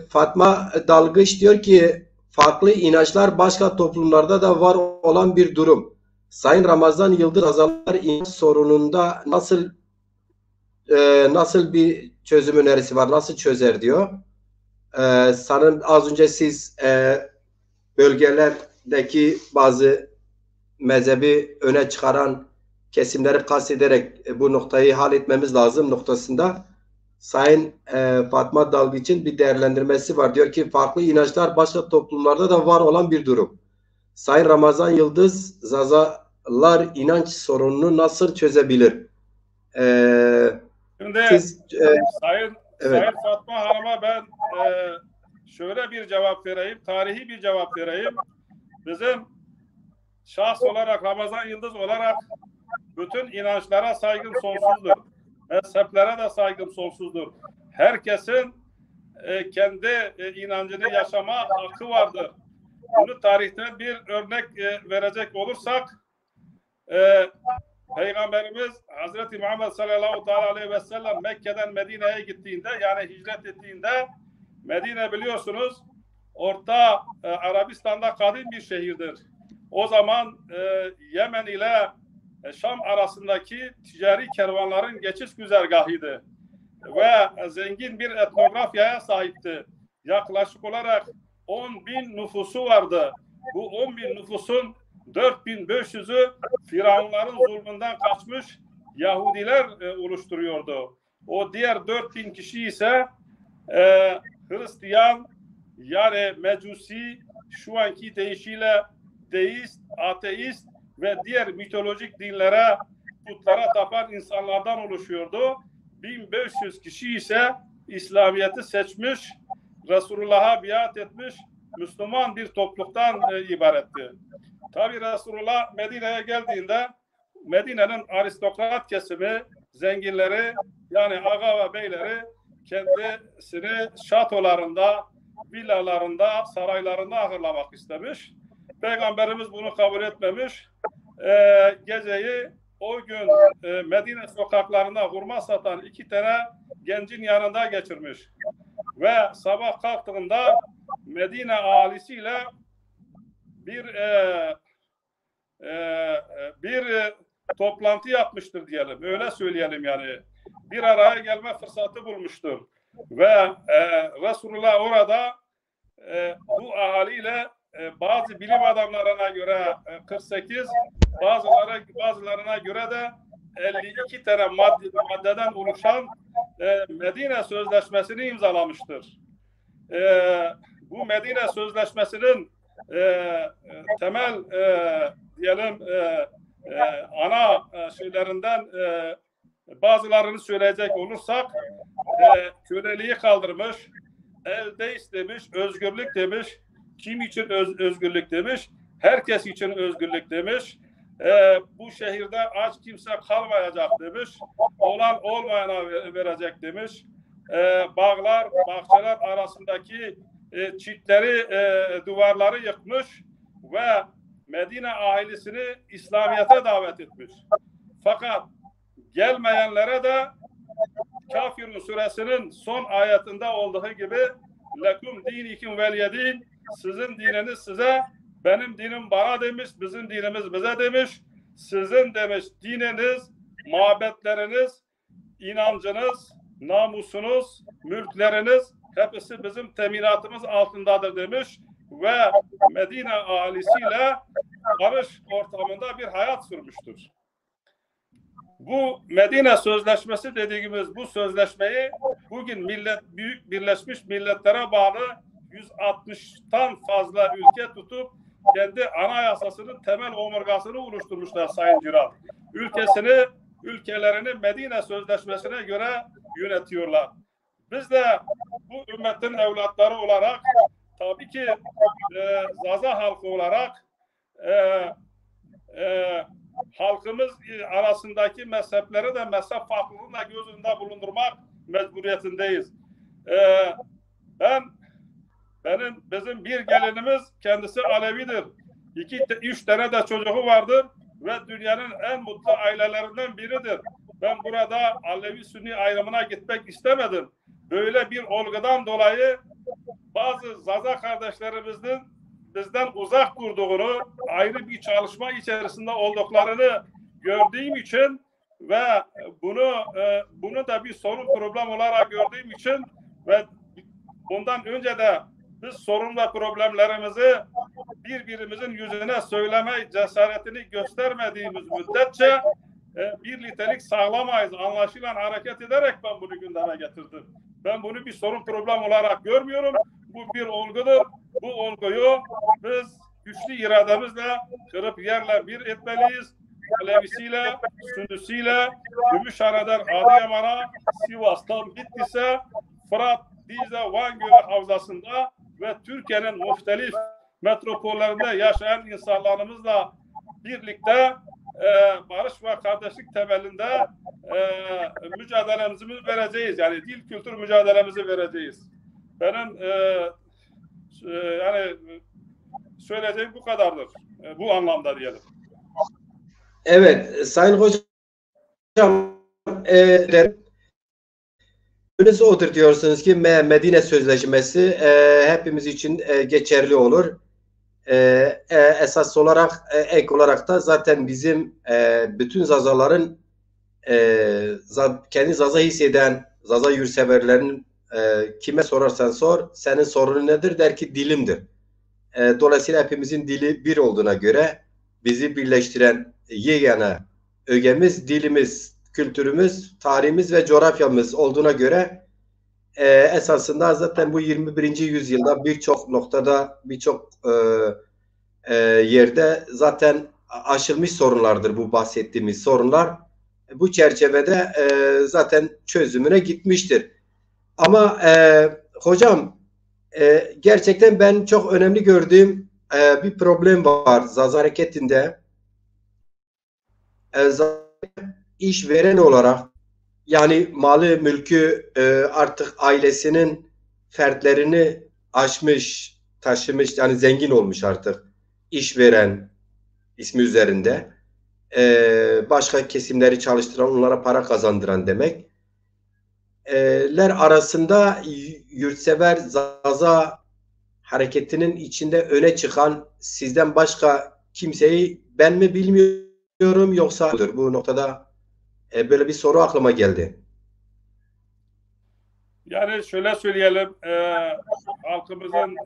Fatma Dalgıç diyor ki farklı inançlar başka toplumlarda da var olan bir durum. Sayın Ramazan Yıldız Zazalar inanç sorununda nasıl bir çözüm önerisi var? Nasıl çözer diyor. Sanırım az önce siz bölgelerdeki bazı mezhebi öne çıkaran kesimleri kastederek bu noktayı halletmemiz lazım noktasında Sayın Fatma Dalgıç'ın bir değerlendirmesi var. Diyor ki farklı inançlar başka toplumlarda da var olan bir durum. Sayın Ramazan Yıldız Zazalar inanç sorununu nasıl çözebilir? Şimdi Sayın Fatma Hanım'a ben şöyle bir cevap vereyim. Tarihi bir cevap vereyim. Bizim şahs olarak Ramazan Yıldız olarak bütün inançlara saygım sonsuzdur. Mezheplere de saygım sonsuzdur. Herkesin kendi inancını yaşama hakkı vardır. Bunu tarihten bir örnek verecek olursak Peygamberimiz Hazreti Muhammed sallallahu aleyhi ve sellem Mekke'den Medine'ye gittiğinde, yani hicret ettiğinde, Medine biliyorsunuz Orta Arabistan'da kadim bir şehirdir. O zaman Yemen ile Şam arasındaki ticari kervanların geçiş güzergahıydı ve zengin bir etnografyaya sahipti. Yaklaşık olarak 10.000 nüfusu vardı. Bu 10.000 nüfusun 4.500'ü Firavunların zulmünden kaçmış Yahudiler oluşturuyordu. O diğer 4.000 kişi ise Hristiyan, yani Mecusi, şu anki deyişiyle deist, ateist ve diğer mitolojik dinlere, putlara tapan insanlardan oluşuyordu. 1500 kişi ise İslamiyet'i seçmiş, Resulullah'a biat etmiş Müslüman bir topluluktan ibaretti. Tabi Resulullah Medine'ye geldiğinde Medine'nin aristokrat kesimi, zenginleri, yani aga ve beyleri kendisini şatolarında, villalarında, saraylarında ağırlamak istemiş. Peygamberimiz bunu kabul etmemiş. Geceyi o gün Medine sokaklarında hurma satan 2 tane gencin yanında geçirmiş. Ve sabah kalktığında Medine ahalisiyle bir toplantı yapmıştır diyelim. Öyle söyleyelim yani. Bir araya gelme fırsatı bulmuştur. Ve Resulullah orada bu ahaliyle bazı bilim adamlarına göre 48, bazılarına göre de 52 tane maddeden oluşan Medine Sözleşmesi'ni imzalamıştır. Bu Medine Sözleşmesi'nin temel diyelim ana şeylerinden bazılarını söyleyecek olursak köleliği kaldırmış, el-deist demiş, özgürlük demiş, kim için özgürlük demiş, herkes için özgürlük demiş, bu şehirde aç kimse kalmayacak demiş, olan olmayana verecek demiş, bağlar, bahçeler arasındaki çitleri, duvarları yıkmış ve Medine ailesini İslamiyet'e davet etmiş. Fakat gelmeyenlere de Kafirun suresinin son ayetinde olduğu gibi lekum dinikum veliyedin, sizin dininiz size, benim dinim bana demiş, bizim dinimiz bize demiş. Sizin demiş dininiz, mabetleriniz, inancınız, namusunuz, mülkleriniz hepsi bizim teminatımız altındadır demiş ve Medine ahalisiyle barış ortamında bir hayat sürmüştür. Bu Medine Sözleşmesi dediğimiz bu sözleşmeyi bugün Büyük Birleşmiş Milletler'e bağlı 160'tan fazla ülke tutup kendi anayasasının temel omurgasını oluşturmuşlar Sayın Ciral. Ülkelerini Medine Sözleşmesi'ne göre yönetiyorlar. Biz de bu ümmetin evlatları olarak tabii ki Zaza halkı olarak halkımız arasındaki mezhepleri de mezhep farklılığını da göz önünde bulundurmak mecburiyetindeyiz. Bizim bir gelinimiz kendisi Alevidir. 3 tane de çocuğu vardır ve dünyanın en mutlu ailelerinden biridir. Ben burada Alevi-Sünni ayrımına gitmek istemedim. Böyle bir olgudan dolayı bazı Zaza kardeşlerimizin bizden uzak durduğunu, ayrı bir çalışma içerisinde olduklarını gördüğüm için ve bunu da bir sorun problem olarak gördüğüm için ve bundan önce de biz sorun ve problemlerimizi birbirimizin yüzüne söyleme cesaretini göstermediğimiz müddetçe bir nitelik sağlamayız. Anlaşılan hareket ederek ben bunu gündeme getirdim. Ben bunu bir sorun problem olarak görmüyorum. Bu bir olgudur. Bu olguyu biz güçlü irademizle kırıp yerle bir etmeliyiz. Alevisiyle, Sünnisiyle, Gümüşhane'den Adıyaman'a, Sivas'tan Bitlis'e, Fırat, Dicle, Van Gölü Havzası'nda ve Türkiye'nin muhtelif metropollerinde yaşayan insanlarımızla birlikte barış ve kardeşlik temelinde mücadelemizi vereceğiz. Yani dil kültür mücadelemizi vereceğiz. benim yani söyleyeceğim bu kadardır. Bu anlamda diyelim. Evet, Sayın Hocam, önünüze oturtuyorsunuz ki Medine Sözleşmesi hepimiz için geçerli olur. Esas olarak ek olarak da zaten bizim bütün Zazaların kendi Zaza hisseden Zaza yurtseverlerin kime sorarsan sor, senin sorunun nedir der ki dilimdir. Dolayısıyla hepimizin dili bir olduğuna göre bizi birleştiren yegane ögemiz, dilimiz, kültürümüz, tarihimiz ve coğrafyamız olduğuna göre esasında zaten bu 21. yüzyılda birçok noktada, birçok yerde zaten aşılmış sorunlardır bu bahsettiğimiz sorunlar. Bu çerçevede zaten çözümüne gitmiştir. Ama hocam gerçekten ben çok önemli gördüğüm bir problem var Zaza hareketinde. İşveren olarak yani malı mülkü artık ailesinin fertlerini aşmış, taşımış, yani zengin olmuş artık işveren ismi üzerinde. Başka kesimleri çalıştıran, onlara para kazandıran demek. ler arasında yurtsever Zaza hareketinin içinde öne çıkan sizden başka kimseyi ben mi bilmiyorum yoksa bu noktada böyle bir soru aklıma geldi. Yani şöyle söyleyelim, halkımızın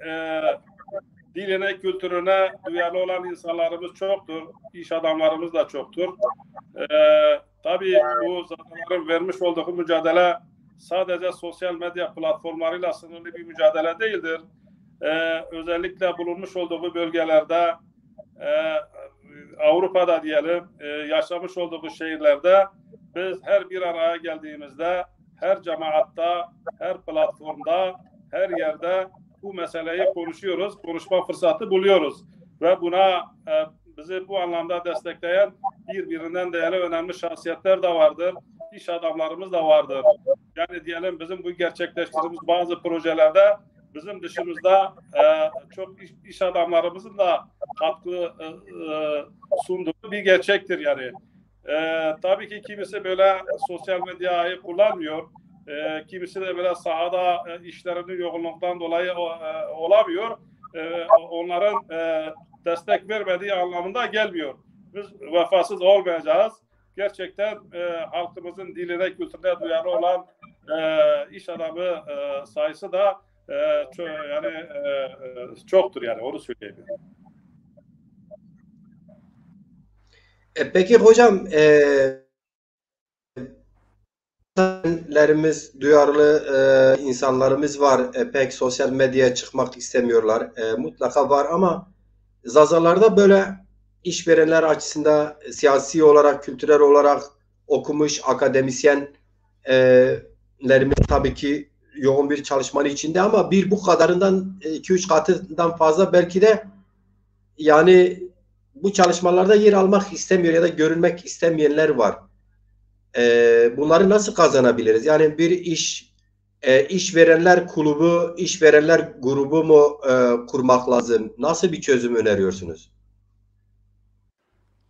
diline, kültürüne duyarlı olan insanlarımız çoktur. İş adamlarımız da çoktur. Tabii bu zaten vermiş olduğu mücadele sadece sosyal medya platformlarıyla sınırlı bir mücadele değildir. Özellikle bulunmuş olduğu bölgelerde, Avrupa'da diyelim, yaşamış olduğu şehirlerde biz her bir araya geldiğimizde, her cemaatta, her platformda, her yerde bu meseleyi konuşuyoruz, konuşma fırsatı buluyoruz. Ve buna bizi bu anlamda destekleyen birbirinden değerli, önemli şahsiyetler de vardır. İş adamlarımız da vardır. Yani diyelim bizim bu gerçekleştirdiğimiz bazı projelerde bizim dışımızda çok iş adamlarımızın da katkı sunduğu bir gerçektir yani. Tabii ki kimisi böyle sosyal medyayı kullanmıyor. Kimisi de böyle sahada işlerinin yoğunluktan dolayı olamıyor. Onların destek vermediği anlamında gelmiyor. Biz vefasız olmayacağız. Gerçekten halkımızın diline, kültürüne duyarlı olan iş adamı sayısı da çoktur yani, onu söyleyeyim. Peki hocam duyarlı insanlarımız var. Pek sosyal medyaya çıkmak istemiyorlar. Mutlaka var ama Zazalarda böyle işverenler açısından siyasi olarak, kültürel olarak okumuş akademisyenlerimiz tabii ki yoğun bir çalışmanın içinde ama bir bu kadarından 2-3 katından fazla belki de yani bu çalışmalarda yer almak istemiyor ya da görünmek istemeyenler var. Bunları nasıl kazanabiliriz? Yani bir işverenler kulübü, işverenler grubu mu kurmak lazım? Nasıl bir çözüm öneriyorsunuz?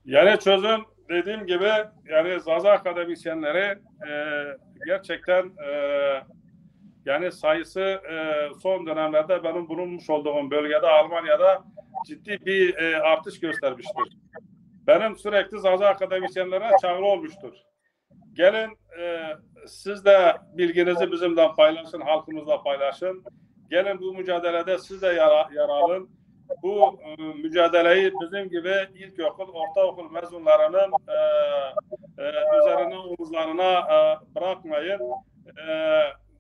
Yani çözüm dediğim gibi yani Zaza akademisyenleri gerçekten yani sayısı son dönemlerde benim bulunmuş olduğum bölgede Almanya'da ciddi bir artış göstermiştir. Benim sürekli Zaza akademisyenlerine çağrı olmuştur. Gelin siz de bilginizi bizimle paylaşın, halkımızla paylaşın. Gelin bu mücadelede siz de yer alın. Bu mücadeleyi bizim gibi ilkokul, ortaokul mezunlarının üzerine, omuzlarına bırakmayın.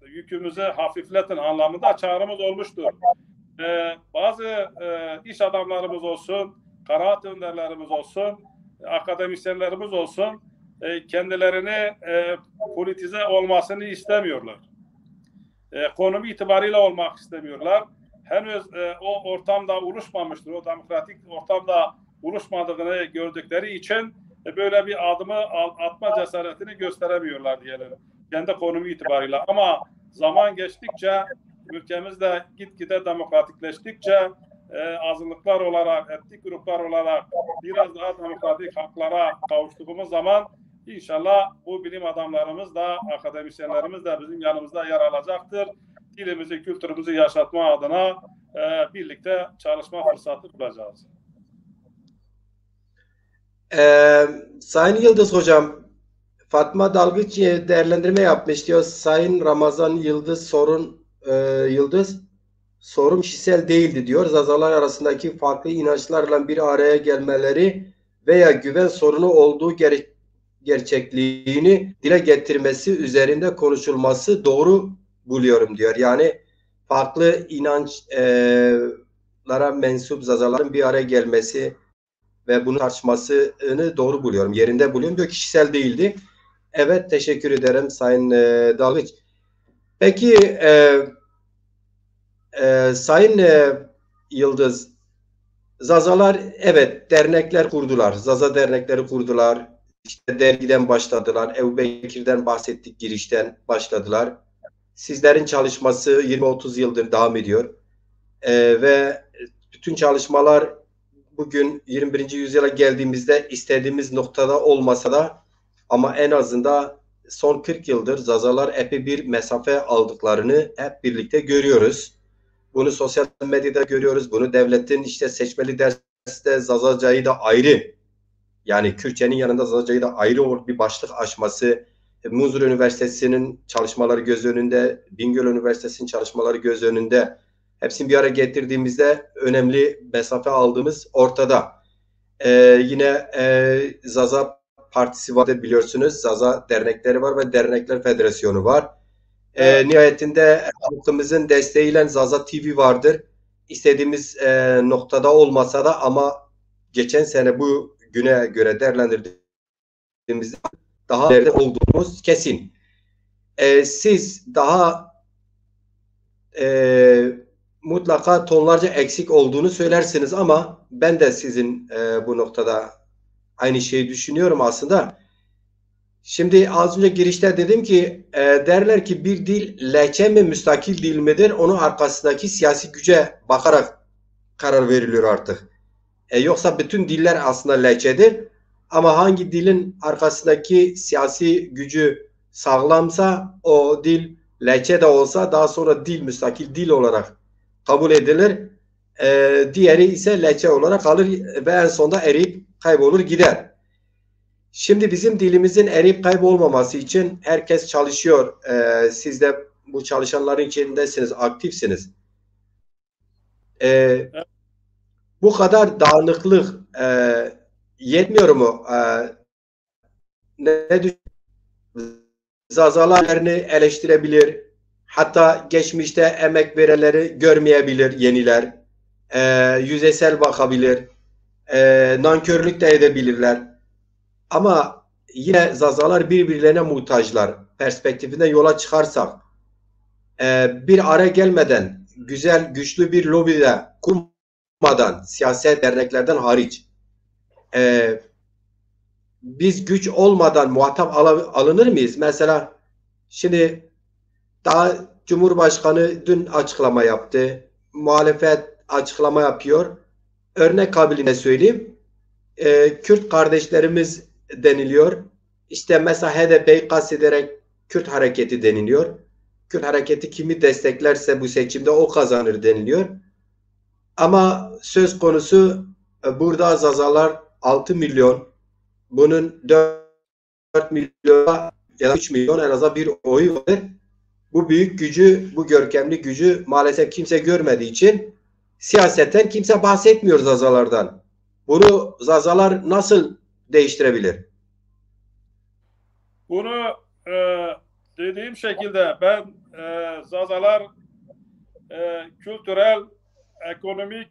Yükümüzü hafifletin anlamında çağrımız olmuştur. Bazı iş adamlarımız olsun, kanaat önderlerimiz olsun, akademisyenlerimiz olsun, kendilerini politize olmasını istemiyorlar. Konum itibariyle olmak istemiyorlar. Henüz o ortamda oluşmamıştır. O demokratik ortamda oluşmadığını gördükleri için böyle bir adımı atma cesaretini gösteremiyorlar diyelim. Kendi konumu itibariyle. Ama zaman geçtikçe ülkemizde gitgide demokratikleştikçe azınlıklar olarak, etnik gruplar olarak biraz daha demokratik haklara kavuştuğumuz zaman inşallah bu bilim adamlarımız da, akademisyenlerimiz de bizim yanımızda yer alacaktır. Dilimizi, kültürümüzü yaşatma adına birlikte çalışma fırsatı bulacağız. Sayın Yıldız Hocam, Fatma Dalgıç değerlendirme yapmış diyor. Sayın Ramazan Yıldız sorun kişisel değildi diyor. Zazalar arasındaki farklı inançlarla bir araya gelmeleri veya güven sorunu olduğu gerçekliğini dile getirmesi üzerinde konuşulması doğru buluyorum diyor. Yani farklı inançlara mensup zazaların bir araya gelmesi ve bunu tartışmasını doğru buluyorum. Yerinde buluyorum diyor. Kişisel değildi. Evet, teşekkür ederim Sayın Dalgıç. Peki Sayın Yıldız, Zazalar evet dernekler kurdular. Zaza dernekleri kurdular. İşte dergiden başladılar. Ebu Bekir'den bahsettik, girişten başladılar. Sizlerin çalışması 20-30 yıldır devam ediyor. Ve bütün çalışmalar bugün 21. yüzyıla geldiğimizde istediğimiz noktada olmasa da ama en azından son 40 yıldır Zazalar epey bir mesafe aldıklarını hep birlikte görüyoruz. Bunu sosyal medyada görüyoruz. Bunu devletin işte seçmeli derste Zazacayı da ayrı, yani Kürtçenin yanında Zazacayı da ayrı bir başlık açması, Muzur Üniversitesi'nin çalışmaları göz önünde, Bingöl Üniversitesi'nin çalışmaları göz önünde, hepsini bir araya getirdiğimizde önemli mesafe aldığımız ortada. Yine Zaza Partisi var biliyorsunuz. Zaza dernekleri var ve Dernekler Federasyonu var. Nihayetinde halkımızın desteğiyle Zaza TV vardır. İstediğimiz noktada olmasa da ama geçen sene bu güne göre değerlendirdiğimizde daha ileride olduğumuz kesin. Siz daha mutlaka tonlarca eksik olduğunu söylersiniz ama ben de sizin bu noktada aynı şeyi düşünüyorum aslında. Şimdi az önce girişte dedim ki derler ki bir dil lehçe mi müstakil dil midir? Onun arkasındaki siyasi güce bakarak karar veriliyor artık. Yoksa bütün diller aslında lehçedir. Ama hangi dilin arkasındaki siyasi gücü sağlamsa o dil lehçe de olsa daha sonra dil müstakil dil olarak kabul edilir. Diğeri ise lehçe olarak kalır ve en sonunda eriyip kaybolur gider. Şimdi bizim dilimizin eriyip kaybolmaması için herkes çalışıyor. Siz de bu çalışanların içindesiniz, aktifsiniz. Bu kadar dağınıklık yetmiyor mu? Ne Zazalarını eleştirebilir. Hatta geçmişte emek verenleri görmeyebilir yeniler. Yüzeysel bakabilir. Nankörlük de edebilirler. Ama yine Zazalar birbirlerine muhtaçlar. Perspektifinden yola çıkarsak bir araya gelmeden güzel, güçlü bir lobide kurmadan, siyaset derneklerden hariç biz güç olmadan muhatap alınır mıyız? Mesela şimdi daha Cumhurbaşkanı dün açıklama yaptı. Muhalefet açıklama yapıyor. Örnek kabiliğine söyleyeyim. Kürt kardeşlerimiz deniliyor. İşte mesela HDP'yi kastederek Kürt hareketi deniliyor. Kürt hareketi kimi desteklerse bu seçimde o kazanır deniliyor. Ama söz konusu burada Zazalar 6 milyon, bunun 4 milyon ya da 3 milyon en azından bir oyu var. Bu büyük gücü, bu görkemli gücü maalesef kimse görmediği için siyasetten kimse bahsetmiyor Zazalardan. Bunu Zazalar nasıl değiştirebilir? Bunu dediğim şekilde ben Zazalar kültürel, ekonomik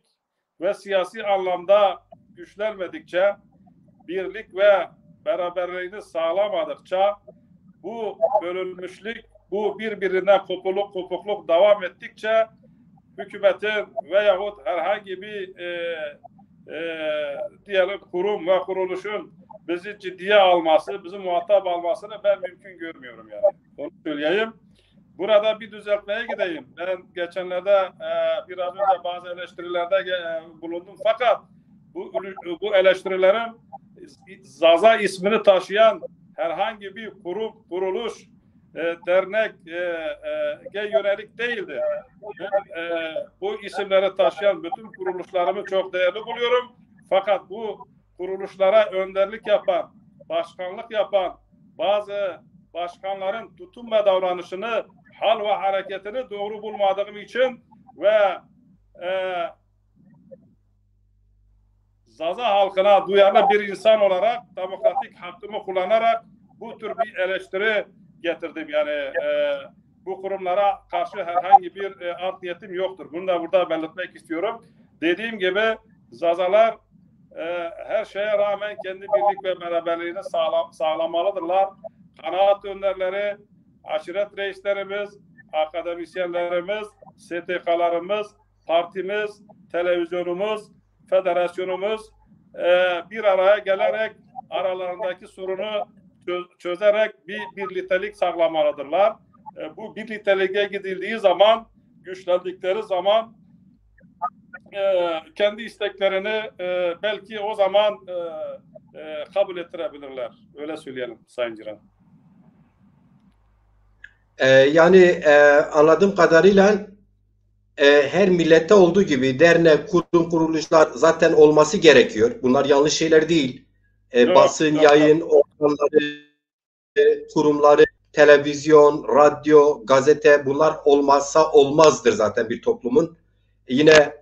ve siyasi anlamda güçlenmedikçe, birlik ve beraberliğini sağlamadıkça, bu bölünmüşlük, bu birbirinden kopukluk devam ettikçe hükümetin veyahut herhangi bir diyelim kurum ve kuruluşun bizi ciddiye alması, bizi muhatap almasını ben mümkün görmüyorum yani. Onu söyleyeyim. burada bir düzeltmeye gideyim. Ben geçenlerde biraz önce bazı eleştirilerde bulundum. Fakat bu eleştirilerim Zaza ismini taşıyan herhangi bir kurum, kuruluş, dernek yönelik değildi. Ben bu isimleri taşıyan bütün kuruluşlarımı çok değerli buluyorum. Fakat bu kuruluşlara önderlik yapan, başkanlık yapan bazı başkanların tutum ve davranışını, hal ve hareketini doğru bulmadığım için ve Zaza halkına duyarlı bir insan olarak demokratik hakkımı kullanarak bu tür bir eleştiri getirdim. Yani bu kurumlara karşı herhangi bir art niyetim yoktur. Bunu da burada belirtmek istiyorum. Dediğim gibi Zazalar her şeye rağmen kendi birlik ve beraberliğini sağlamalıdırlar. Kanaat önderleri, aşiret reislerimiz, akademisyenlerimiz, STK'larımız, partimiz, televizyonumuz, federasyonumuz bir araya gelerek aralarındaki sorunu çözerek bir birliktelik sağlamalıdırlar. Bu birlikteliğe gidildiği zaman, güçlendikleri zaman kendi isteklerini belki o zaman kabul ettirebilirler. Öyle söyleyelim Sayın Ciran. Yani anladığım kadarıyla her millette olduğu gibi dernek, kurum, kuruluşlar zaten olması gerekiyor. Bunlar yanlış şeyler değil. Basın, yayın organları, kurumları, televizyon, radyo, gazete bunlar olmazsa olmazdır zaten bir toplumun. Yine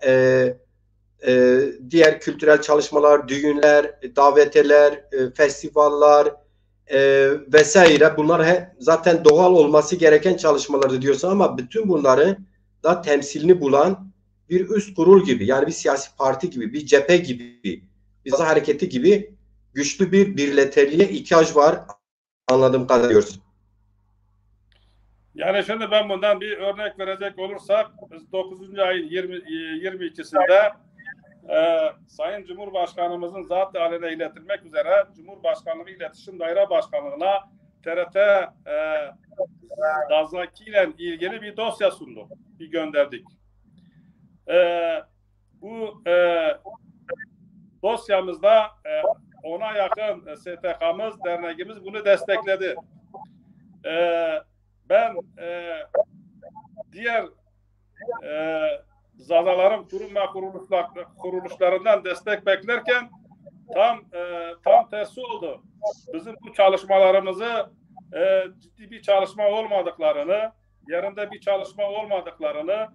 diğer kültürel çalışmalar, düğünler, daveteler, festivaller vesaire bunlar zaten doğal olması gereken çalışmalardır diyorsun ama bütün bunları da temsilini bulan bir üst kurul gibi yani bir siyasi parti gibi, bir cephe gibi, bir Zaza hareketi gibi güçlü bir birlikteliğe ihtiyaç var anladığım kadarıyla diyorsun. Yani şimdi ben bundan bir örnek verecek olursak 9. ayın 22'sinde Sayın Cumhurbaşkanımızın zat haline iletilmek üzere Cumhurbaşkanlığı İletişim Daire Başkanlığı'na TRT Zazaki ile ilgili bir dosya sundu. Bir gönderdik. Bu dosyamızda ona yakın STK'mız, derneğimiz bunu destekledi. Ben diğer Zazaların kurum ve kuruluşlarından destek beklerken tam tersi oldu. Bizim bu çalışmalarımızı ciddi bir çalışma olmadıklarını, yerinde bir çalışma olmadıklarını,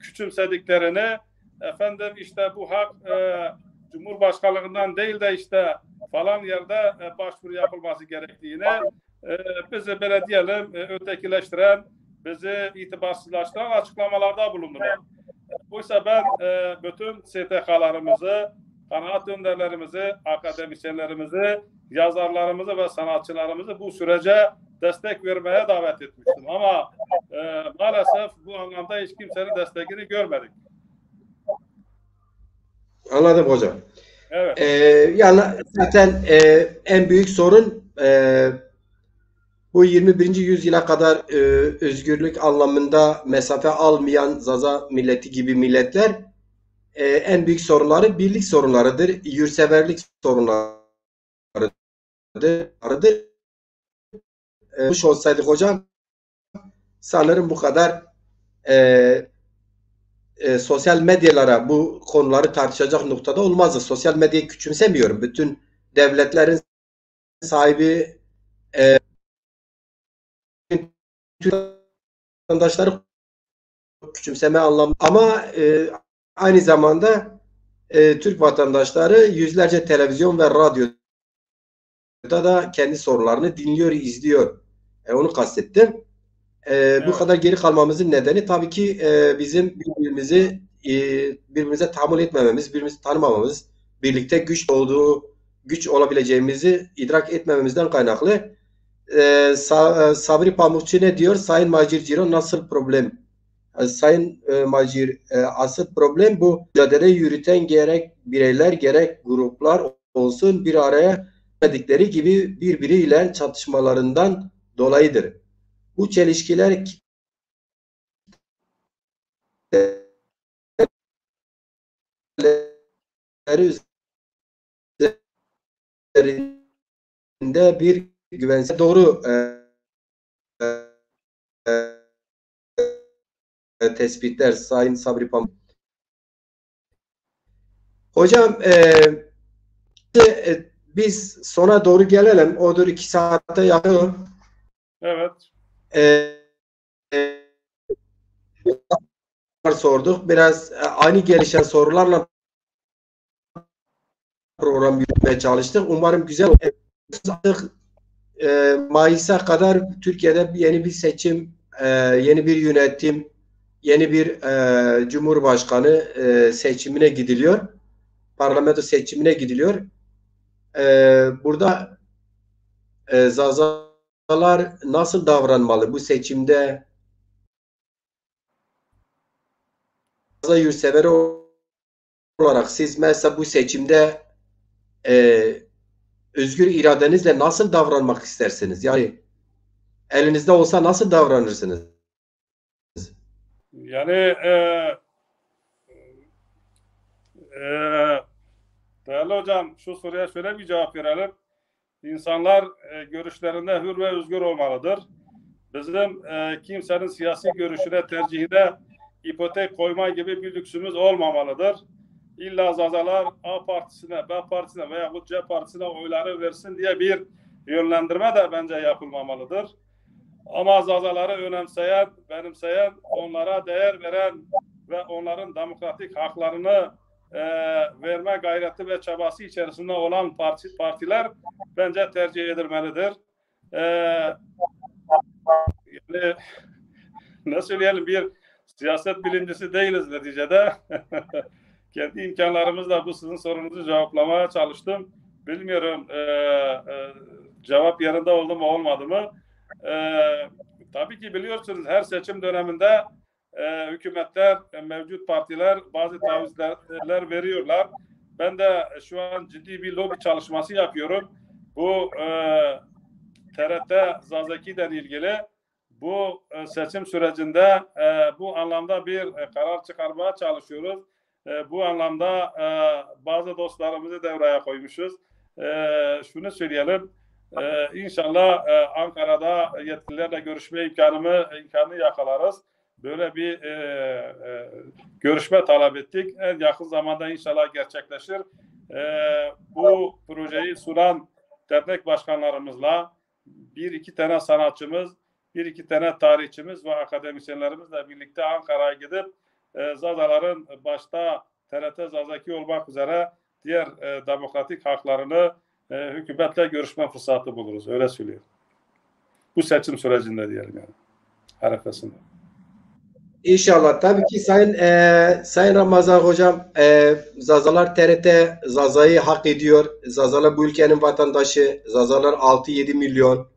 küçümsediklerini, efendim işte bu hak Cumhurbaşkanlığından değil de işte falan yerde başvuru yapılması gerektiğini, bizi belediyelim ötekileştiren, bizi itibarsızlaştıran açıklamalarda bulundular. Oysa ben bütün STK'larımızı, kanaat önderlerimizi, akademisyenlerimizi, yazarlarımızı ve sanatçılarımızı bu sürece destek vermeye davet etmiştim. Ama maalesef bu anlamda hiç kimsenin destekini görmedik. Anladım hocam. Evet. Yani zaten en büyük sorun bu 21. yüzyıla kadar özgürlük anlamında mesafe almayan Zaza milleti gibi milletler en büyük sorunları birlik sorunlarıdır, yurtseverlik sorunlarıdır. Bu olsaydık hocam sanırım bu kadar sosyal medyalara bu konuları tartışacak noktada olmazdı. Sosyal medyayı küçümsemiyorum. Bütün devletlerin sahibi vatandaşları küçümseme anlamı ama aynı zamanda Türk vatandaşları yüzlerce televizyon ve radyoda da kendi sorunlarını dinliyor, izliyor. Onu kastettim. Evet. Bu kadar geri kalmamızın nedeni tabii ki bizim birbirimize tahammül etmememiz, birbirimizi tanımamamız, birlikte güç olabileceğimizi idrak etmememizden kaynaklı. Sabri Pamukçu ne diyor? Sayın Macir Ciro nasıl problem? Sayın Macir asıl problem bu mücadele yürüten gerek bireyler gerek gruplar olsun bir araya geldikleri gibi birbiriyle çatışmalarından dolayıdır. Bu çelişkiler üzerinde bir güvense doğru tespitler Sayın Sabri Pamuk. Hocam biz sona doğru gelelim. Odur 2 saate yakın. Evet. Sorduk. Biraz aynı gelişen sorularla program yürütmeye çalıştık. Umarım güzel olur. Artık Mayıs'a kadar Türkiye'de yeni bir seçim, yeni bir yönetim, yeni bir cumhurbaşkanı seçimine gidiliyor. Parlamento seçimine gidiliyor. Burada Zazalar nasıl davranmalı bu seçimde? Zaza yurtseveri olarak siz mesela bu seçimde özgür iradenizle nasıl davranmak istersiniz? Yani elinizde olsa nasıl davranırsınız? Yani değerli hocam, şu soruya şöyle bir cevap verelim. İnsanlar görüşlerinde hür ve özgür olmalıdır. Bizim kimsenin siyasi görüşüne, tercihine ipotek koyma gibi bir lüksümüz olmamalıdır. İlla Zazalar A partisine, B partisine veya C partisine oyları versin diye bir yönlendirme de bence yapılmamalıdır. Ama Zazaları önemseyen, benimseyen, onlara değer veren ve onların demokratik haklarını verme gayreti ve çabası içerisinde olan partiler bence tercih edilmelidir. Yani ne söyleyelim, bir siyaset bilimcisi değiliz neticede. Kendi imkanlarımızla bu sizin sorunuzu cevaplamaya çalıştım. Bilmiyorum cevap yerinde oldu mu olmadı mı? Tabii ki biliyorsunuz her seçim döneminde hükümetler, mevcut partiler bazı tavizler veriyorlar. Ben de şu an ciddi bir lobi çalışması yapıyorum. Bu TRT Zazaki'den ilgili bu seçim sürecinde bu anlamda bir karar çıkarmaya çalışıyoruz. Bu anlamda bazı dostlarımızı devreye koymuşuz. Şunu söyleyelim. İnşallah Ankara'da yetkililerle görüşme imkanı yakalarız. Böyle bir görüşme talep ettik. En yakın zamanda inşallah gerçekleşir. Bu projeyi sunan dernek başkanlarımızla bir iki tane sanatçımız, bir iki tane tarihçimiz ve akademisyenlerimizle birlikte Ankara'ya gidip Zazaların başta TRT Zazaki olmak üzere diğer demokratik haklarını hükümetle görüşme fırsatı buluruz. Öyle söylüyorum. Bu seçim sürecinde diyelim yani. Arifesinde. İnşallah. Tabii ki Sayın Ramazan Hocam, Zazalar TRT Zaza'yı hak ediyor. Zazalar bu ülkenin vatandaşı. Zazalar 6-7 milyon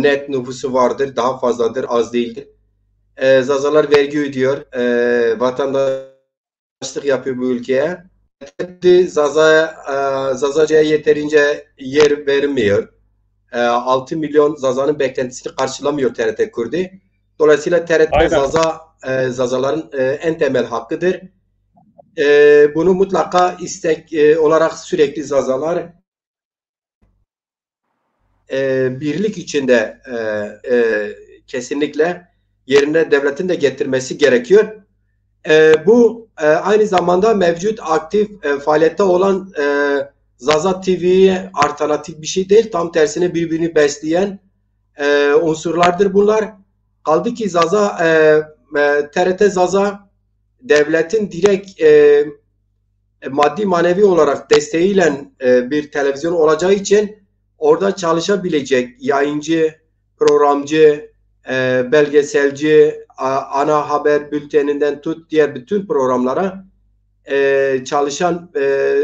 net nüfusu vardır. Daha fazladır, az değildir. Zazalar vergi ödüyor. Vatandaşlık yapıyor bu ülkeye. Zazaca'ya yeterince yer vermiyor. 6 milyon Zaza'nın beklentisini karşılamıyor TRT Kürdi. Dolayısıyla TRT Zazaların en temel hakkıdır. Bunu mutlaka istek olarak sürekli Zazalar birlik içinde kesinlikle yerine devletin de getirmesi gerekiyor. Bu aynı zamanda mevcut aktif faaliyette olan Zaza TV'ye alternatif bir şey değil. Tam tersine birbirini besleyen unsurlardır bunlar. Kaldı ki Zaza TRT Zaza devletin direkt maddi manevi olarak desteğiyle bir televizyon olacağı için orada çalışabilecek yayıncı, programcı, belgeselci, ana haber bülteninden tut diğer bütün programlara çalışan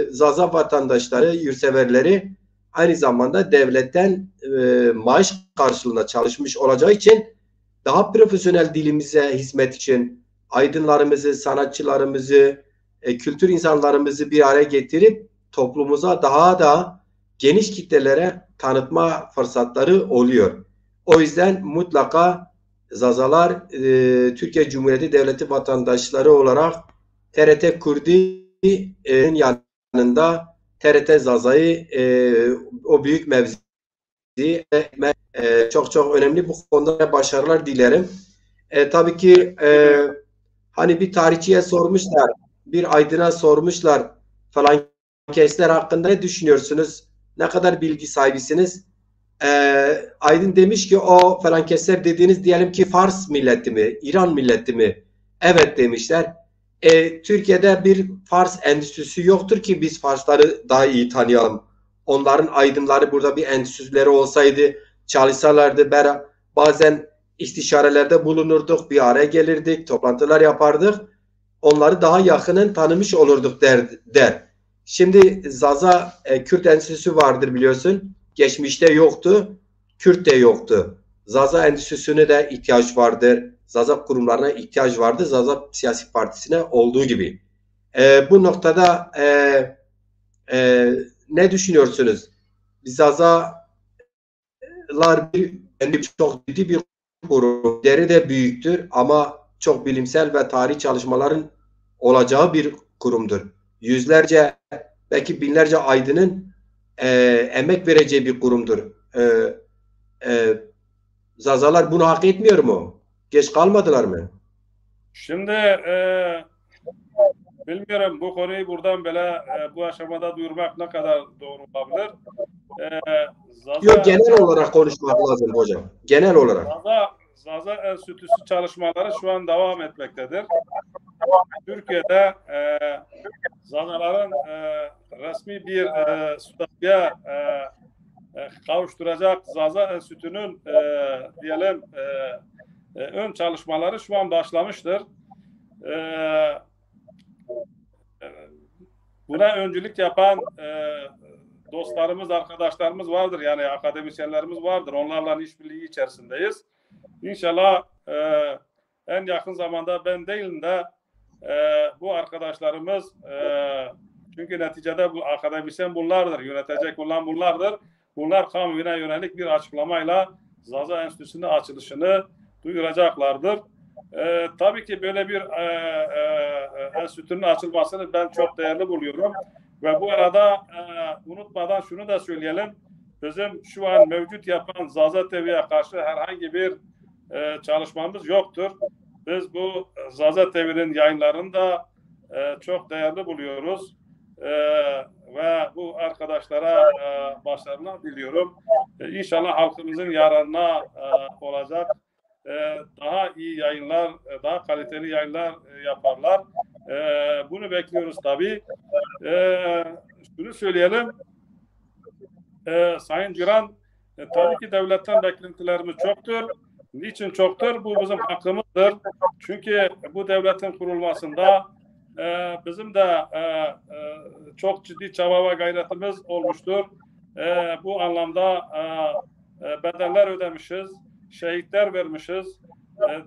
Zaza vatandaşları, yurtseverleri aynı zamanda devletten maaş karşılığında çalışmış olacağı için daha profesyonel dilimize hizmet için aydınlarımızı, sanatçılarımızı, kültür insanlarımızı bir araya getirip toplumumuza daha da geniş kitlelere tanıtma fırsatları oluyor. O yüzden mutlaka Zazalar Türkiye Cumhuriyeti Devleti vatandaşları olarak TRT Kürdi'nin yanında TRT Zaza'yı o büyük mevziyi çok çok önemli. Bu konuda başarılar dilerim. Tabii ki hani bir tarihçiye sormuşlar, bir aydına sormuşlar falan kesler hakkında ne düşünüyorsunuz? Ne kadar bilgi sahibisiniz? Aydın demiş ki o falan keser dediğiniz diyelim ki Fars milleti mi, İran milleti mi? Evet demişler. Türkiye'de bir Fars endüstrisi yoktur ki biz Farsları daha iyi tanıyalım. Onların aydınları burada bir endüstrileri olsaydı çalışsalardı bazen istişarelerde bulunurduk, bir araya gelirdik, toplantılar yapardık. Onları daha yakından tanımış olurduk der. Şimdi Zaza Kürt Enstitüsü vardır biliyorsun. Geçmişte yoktu. Kürt de yoktu. Zaza Enstitüsü'ne de ihtiyaç vardır. Zaza kurumlarına ihtiyaç vardır. Zaza siyasi partisine olduğu gibi. Bu noktada ne düşünüyorsunuz? Zazalar çok ciddi bir kurum. Deri de büyüktür ama çok bilimsel ve tarih çalışmaların olacağı bir kurumdur. Yüzlerce belki binlerce aydının emek vereceği bir kurumdur. Zazalar bunu hak etmiyor mu? Geç kalmadılar mı? Şimdi bilmiyorum bu konuyu buradan böyle bu aşamada duyurmak ne kadar doğru olabilir. Yok, genel olarak konuşmak lazım hocam. Genel olarak. Zaza Enstitüsü çalışmaları şu an devam etmektedir. Türkiye'de Zazaların resmi bir statüye kavuşturacak Zaza Enstitüsü'nün diyelim ön çalışmaları şu an başlamıştır. Buna öncülük yapan dostlarımız, arkadaşlarımız vardır. Yani akademisyenlerimiz vardır. Onlarla işbirliği içerisindeyiz. İnşallah en yakın zamanda ben değilim de bu arkadaşlarımız çünkü neticede bu akademisyen bunlardır. Yönetecek olan bunlardır. Bunlar kamuoyuna yönelik bir açıklamayla Zaza Enstitüsü'nün açılışını duyuracaklardır. Tabii ki böyle bir enstitünün açılmasını ben çok değerli buluyorum. Ve bu arada unutmadan şunu da söyleyelim. Bizim şu an mevcut yapan Zaza TV'ye karşı herhangi bir çalışmamız yoktur. Biz bu Zaza TV'nin yayınlarını da çok değerli buluyoruz. Ve bu arkadaşlara başarılar diliyorum. İnşallah halkımızın yararına olacak daha iyi yayınlar, daha kaliteli yayınlar yaparlar. Bunu bekliyoruz tabii. Şunu söyleyelim. Sayın Ciran, tabii ki devletten beklentilerimiz çoktur. Niçin çoktur? Bu bizim hakkımızdır. Çünkü bu devletin kurulmasında bizim de çok ciddi çaba ve gayretimiz olmuştur. Bu anlamda bedeller ödemişiz, şehitler vermişiz.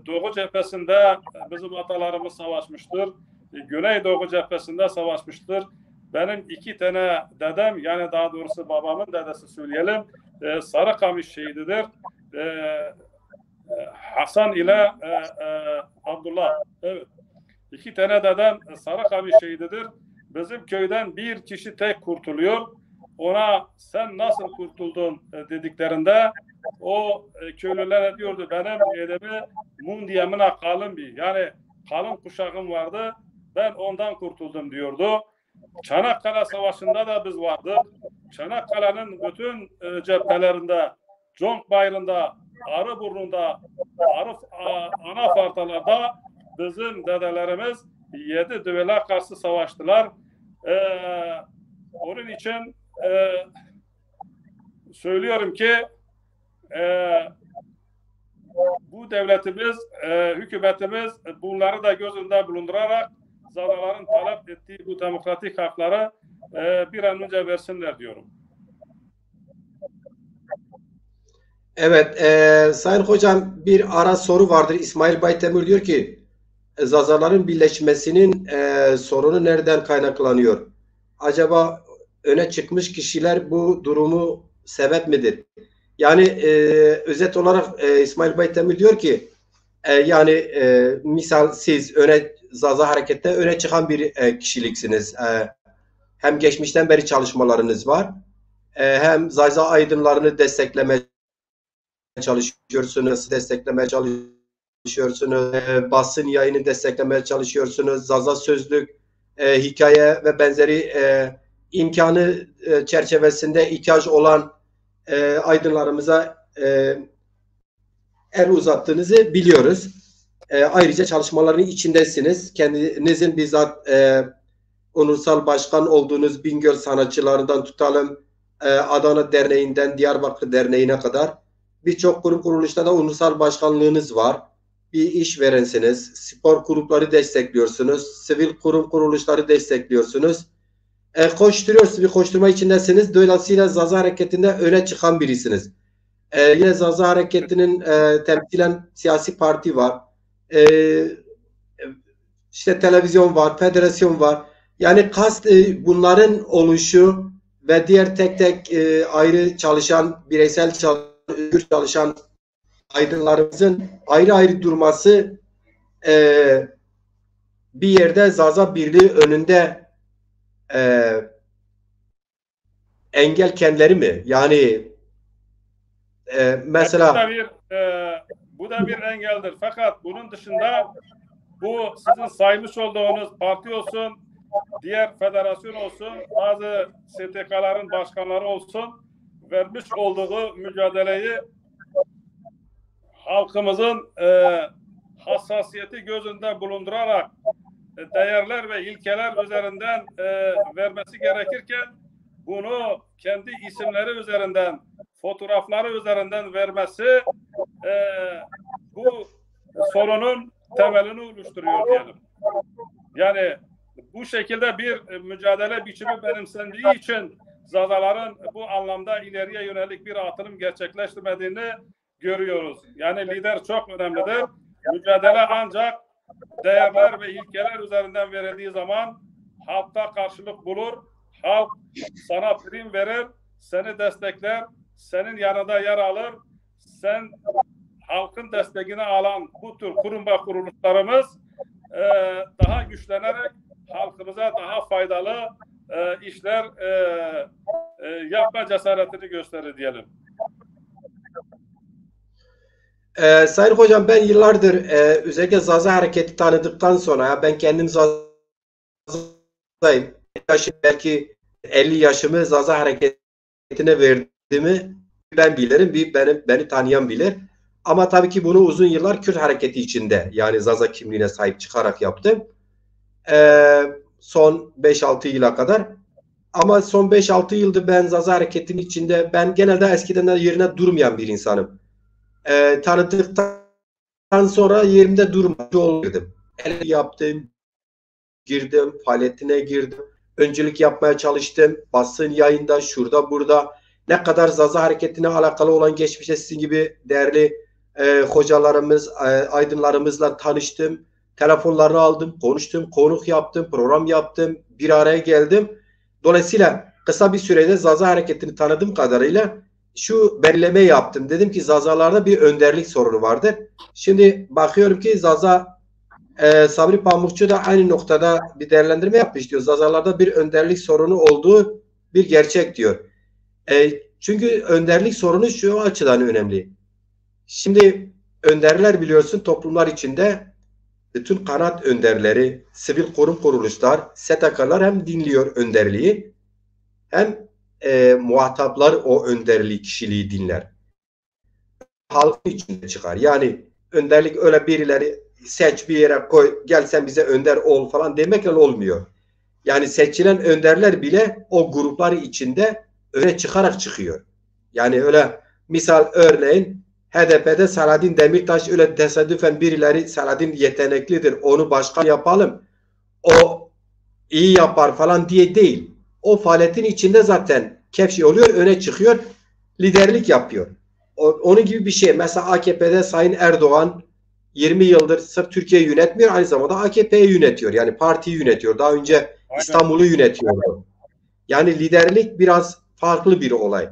Doğu cephesinde bizim atalarımız savaşmıştır. Güneydoğu cephesinde savaşmıştır. Benim 2 tane dedem, yani daha doğrusu babamın dedesi söyleyelim, Sarıkamış şehididir. Hasan ile Abdullah. Evet. 2 tane dedem Sarıkamış şehididir. Bizim köyden bir kişi tek kurtuluyor. Ona sen nasıl kurtuldun dediklerinde o köylülere diyordu benim edemi mum diyemine kalın bir. Yani kalın kuşağım vardı. Ben ondan kurtuldum diyordu. Çanakkale Savaşı'nda da biz vardık. Çanakkale'nin bütün cephelerinde, Conk Bayırı'nda, Arıburnu'nda, Anafartalar'da bizim dedelerimiz 7 düvele karşı savaştılar. Onun için söylüyorum ki bu devletimiz, hükümetimiz bunları da göz önünde bulundurarak Zazaların talep ettiği bu demokratik hakları bir an önce versinler diyorum. Evet, Sayın Hocam, bir ara soru vardır. İsmail Baytemir diyor ki Zazaların birleşmesinin sorunu nereden kaynaklanıyor? Acaba öne çıkmış kişiler bu durumu sebep midir? Yani özet olarak İsmail Baytemir diyor ki yani misal siz Zaza Hareket'te öne çıkan bir kişiliksiniz. Hem geçmişten beri çalışmalarınız var. Hem Zaza aydınlarını desteklemeye çalışıyorsunuz, basın yayını desteklemeye çalışıyorsunuz. Zaza Sözlük, hikaye ve benzeri imkanı çerçevesinde ihtiyaç olan aydınlarımıza el uzattığınızı biliyoruz. Ayrıca çalışmaların içindesiniz. Kendinizin bizzat onursal başkan olduğunuz Bingöl sanatçılarından tutalım, Adana Derneği'nden Diyarbakır Derneği'ne kadar birçok kurum kuruluşlarda onursal başkanlığınız var. Bir işverensiniz, spor grupları destekliyorsunuz, sivil kurum kuruluşları destekliyorsunuz. Koşturuyorsunuz, bir koşturma içindesiniz. Dolayısıyla Zaza Hareketi'nde öne çıkan birisiniz. Yine Zaza Hareketi'nin temsilen siyasi parti var. İşte televizyon var, federasyon var. Yani bunların oluşu ve diğer tek tek ayrı çalışan, bireysel çalışan aydınlarımızın ayrı ayrı durması bir yerde Zaza Birliği önünde engel kendileri mi? Yani mesela bu da bir engeldir. Fakat bunun dışında bu sizin saymış olduğunuz parti olsun, diğer federasyon olsun, bazı STK'ların başkanları olsun, vermiş olduğu mücadeleyi halkımızın hassasiyeti gözünde bulundurarak değerler ve ilkeler üzerinden vermesi gerekirken bunu kendi isimleri üzerinden, fotoğrafları üzerinden vermesi bu sorunun temelini oluşturuyor diyelim. Yani bu şekilde bir mücadele biçimi benimsendiği için Zazaların bu anlamda ileriye yönelik bir atılım gerçekleştirmediğini görüyoruz. Yani lider çok önemlidir. Mücadele ancak değerler ve ilkeler üzerinden verildiği zaman halkta karşılık bulur. Halk sana prim verir, seni destekler, senin yanında yer alır. Sen halkın destekini alan bu tür kurum ve kuruluşlarımız daha güçlenerek halkımıza daha faydalı işler yapma cesaretini gösterir diyelim. Sayın Hocam, ben yıllardır özellikle Zaza Hareketi tanıdıktan sonra ben kendim Zaza'yım. Belki 50 yaşımı Zaza Hareketi'ne verdiğimi ben bilirim. Beni tanıyan bilir. Ama tabii ki bunu uzun yıllar Kürt Hareketi içinde, yani Zaza kimliğine sahip çıkarak yaptım. Son 5-6 yıla kadar. Ama son 5-6 yıldır ben Zaza Hareketi'nin içinde, ben genelde eskiden de yerine durmayan bir insanım. Tanıdıktan sonra yerimde durmadım. Yaptım, girdim, faaliyetine girdim. Öncülük yapmaya çalıştım. Basın yayında, şurada burada. Ne kadar Zaza Hareketi'ne alakalı olan geçmişte sizin gibi değerli hocalarımız, aydınlarımızla tanıştım. Telefonlarını aldım, konuştum, konuk yaptım, program yaptım, bir araya geldim. Dolayısıyla kısa bir sürede Zaza Hareketi'ni tanıdığım kadarıyla şu belirleme yaptım. Dedim ki Zazalarda bir önderlik sorunu vardır. Şimdi bakıyorum ki Zaza Sabri Pamukçu da aynı noktada bir değerlendirme yapmış diyor. Zazalarda bir önderlik sorunu olduğu bir gerçek diyor. Çünkü önderlik sorunu şu açıdan önemli. Şimdi önderler, biliyorsun, toplumlar içinde bütün kanat önderleri, sivil kurum kuruluşlar, STK'lar hem dinliyor önderliği, hem muhataplar o önderliği, kişiliği dinler. Halkın içinde çıkar. Yani önderlik öyle birileri seç, bir yere koy, gel sen bize önder ol falan demekle olmuyor. Yani seçilen önderler bile o grupları içinde öne çıkarak çıkıyor. Yani öyle misal örneğin HDP'de Selahattin Demirtaş öyle tesadüfen birileri Selahattin yeteneklidir, onu başkan yapalım, o iyi yapar falan diye değil. O faaliyetin içinde zaten kefşi oluyor, öne çıkıyor, liderlik yapıyor. Onun gibi bir şey. Mesela AKP'de Sayın Erdoğan 20 yıldır sırf Türkiye'yi yönetmiyor, aynı zamanda AKP'yi yönetiyor. Yani partiyi yönetiyor. Daha önce İstanbul'u yönetiyordu. Yani liderlik biraz farklı bir olay.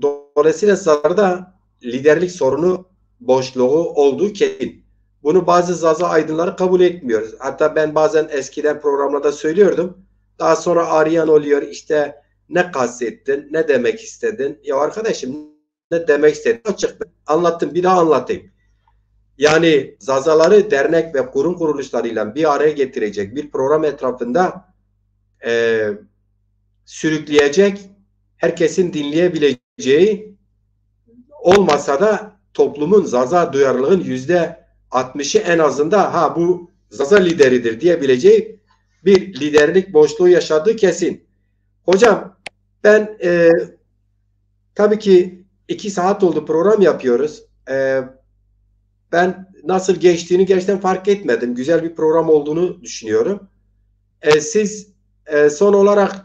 Dolayısıyla Zaza'da liderlik sorunu boşluğu olduğu kesin. Bunu bazı Zaza aydınları kabul etmiyor. Hatta ben bazen eskiden programlarda söylüyordum. Daha sonra arayan oluyor, işte ne kastettin, ne demek istedin? Ya arkadaşım, ne demek istedin? Açık anlattım, bir daha anlatayım. Yani Zazaları dernek ve kurum kuruluşlarıyla bir araya getirecek bir program etrafında sürükleyecek, herkesin dinleyebileceği, olmasa da toplumun Zaza duyarlılığın %60'ı en azından bu Zaza lideridir diyebileceği bir liderlik boşluğu yaşadığı kesin. Hocam ben tabii ki 2 saat oldu program yapıyoruz. Ben nasıl geçtiğini gerçekten fark etmedim. Güzel bir program olduğunu düşünüyorum. Siz son olarak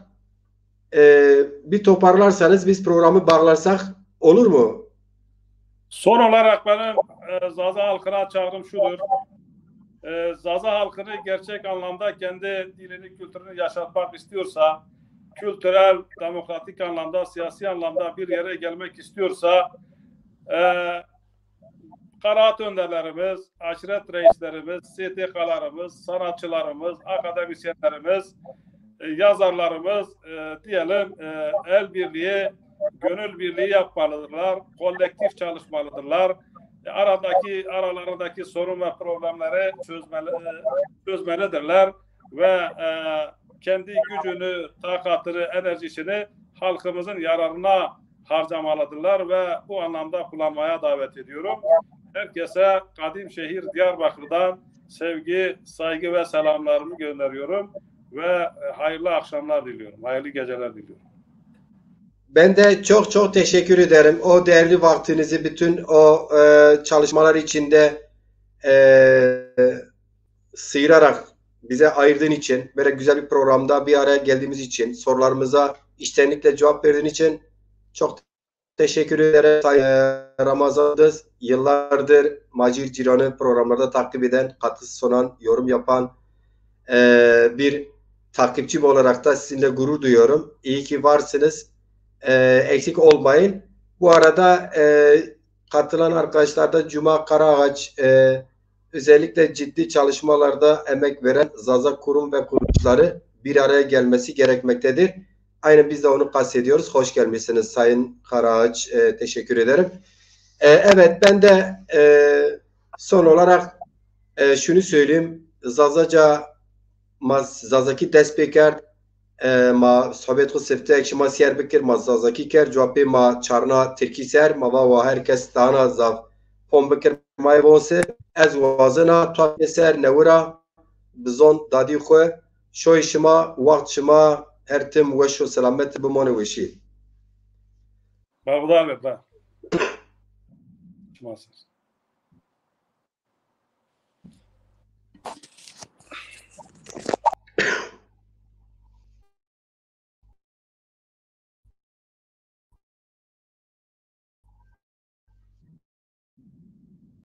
bir toparlarsanız, biz programı bağlarsak olur mu? Son olarak benim Zaza halkına çağrım şudur. Zaza halkını gerçek anlamda kendi dilini, kültürünü yaşatmak istiyorsa, kültürel, demokratik anlamda, siyasi anlamda bir yere gelmek istiyorsa, kanaat önderlerimiz, aşiret reislerimiz, STK'larımız, sanatçılarımız, akademisyenlerimiz, yazarlarımız diyelim el birliği, gönül birliği yapmalıdırlar, kolektif çalışmalıdırlar. Aralarındaki sorun ve problemleri çözmelidirler ve kendi gücünü, takatını, enerjisini halkımızın yararına harcamalıdırlar ve bu anlamda kullanmaya davet ediyorum. Herkese kadim şehir Diyarbakır'dan sevgi, saygı ve selamlarımı gönderiyorum ve hayırlı akşamlar diliyorum, hayırlı geceler diliyorum. Ben de çok çok teşekkür ederim. O değerli vaktinizi bütün o çalışmalar içinde sıyırarak bize ayırdığın için, böyle güzel bir programda bir araya geldiğimiz için, sorularımıza içtenlikle cevap verdiğin için çok teşekkür ederim. Ramazan'dız. Yıllardır Macir Ciran'ı programlarda takip eden, katkısı sunan, yorum yapan bir takipçim olarak da sizinle gurur duyuyorum. İyi ki varsınız. Eksik olmayın. Bu arada katılan arkadaşlar da Cuma Karaağaç, özellikle ciddi çalışmalarda emek veren Zaza kurum ve kuruluşları bir araya gelmesi gerekmektedir. Aynen biz de onu kastediyoruz. Hoş gelmişsiniz Sayın Karaağaç. Teşekkür ederim. Evet, ben de son olarak şunu söyleyeyim. Zazaki destpêker ma sohbet xwe sifteyekî ma siyar bikir ma Zazakî ker cewapê ma çarna Tirkî ser ma va herkes dana zav fon bikir mayê vonse ez wazina tavê ser newira bizon dadî xwe şoyê şima wext şima her tim weş û selamet bimane wêşî. Bağdar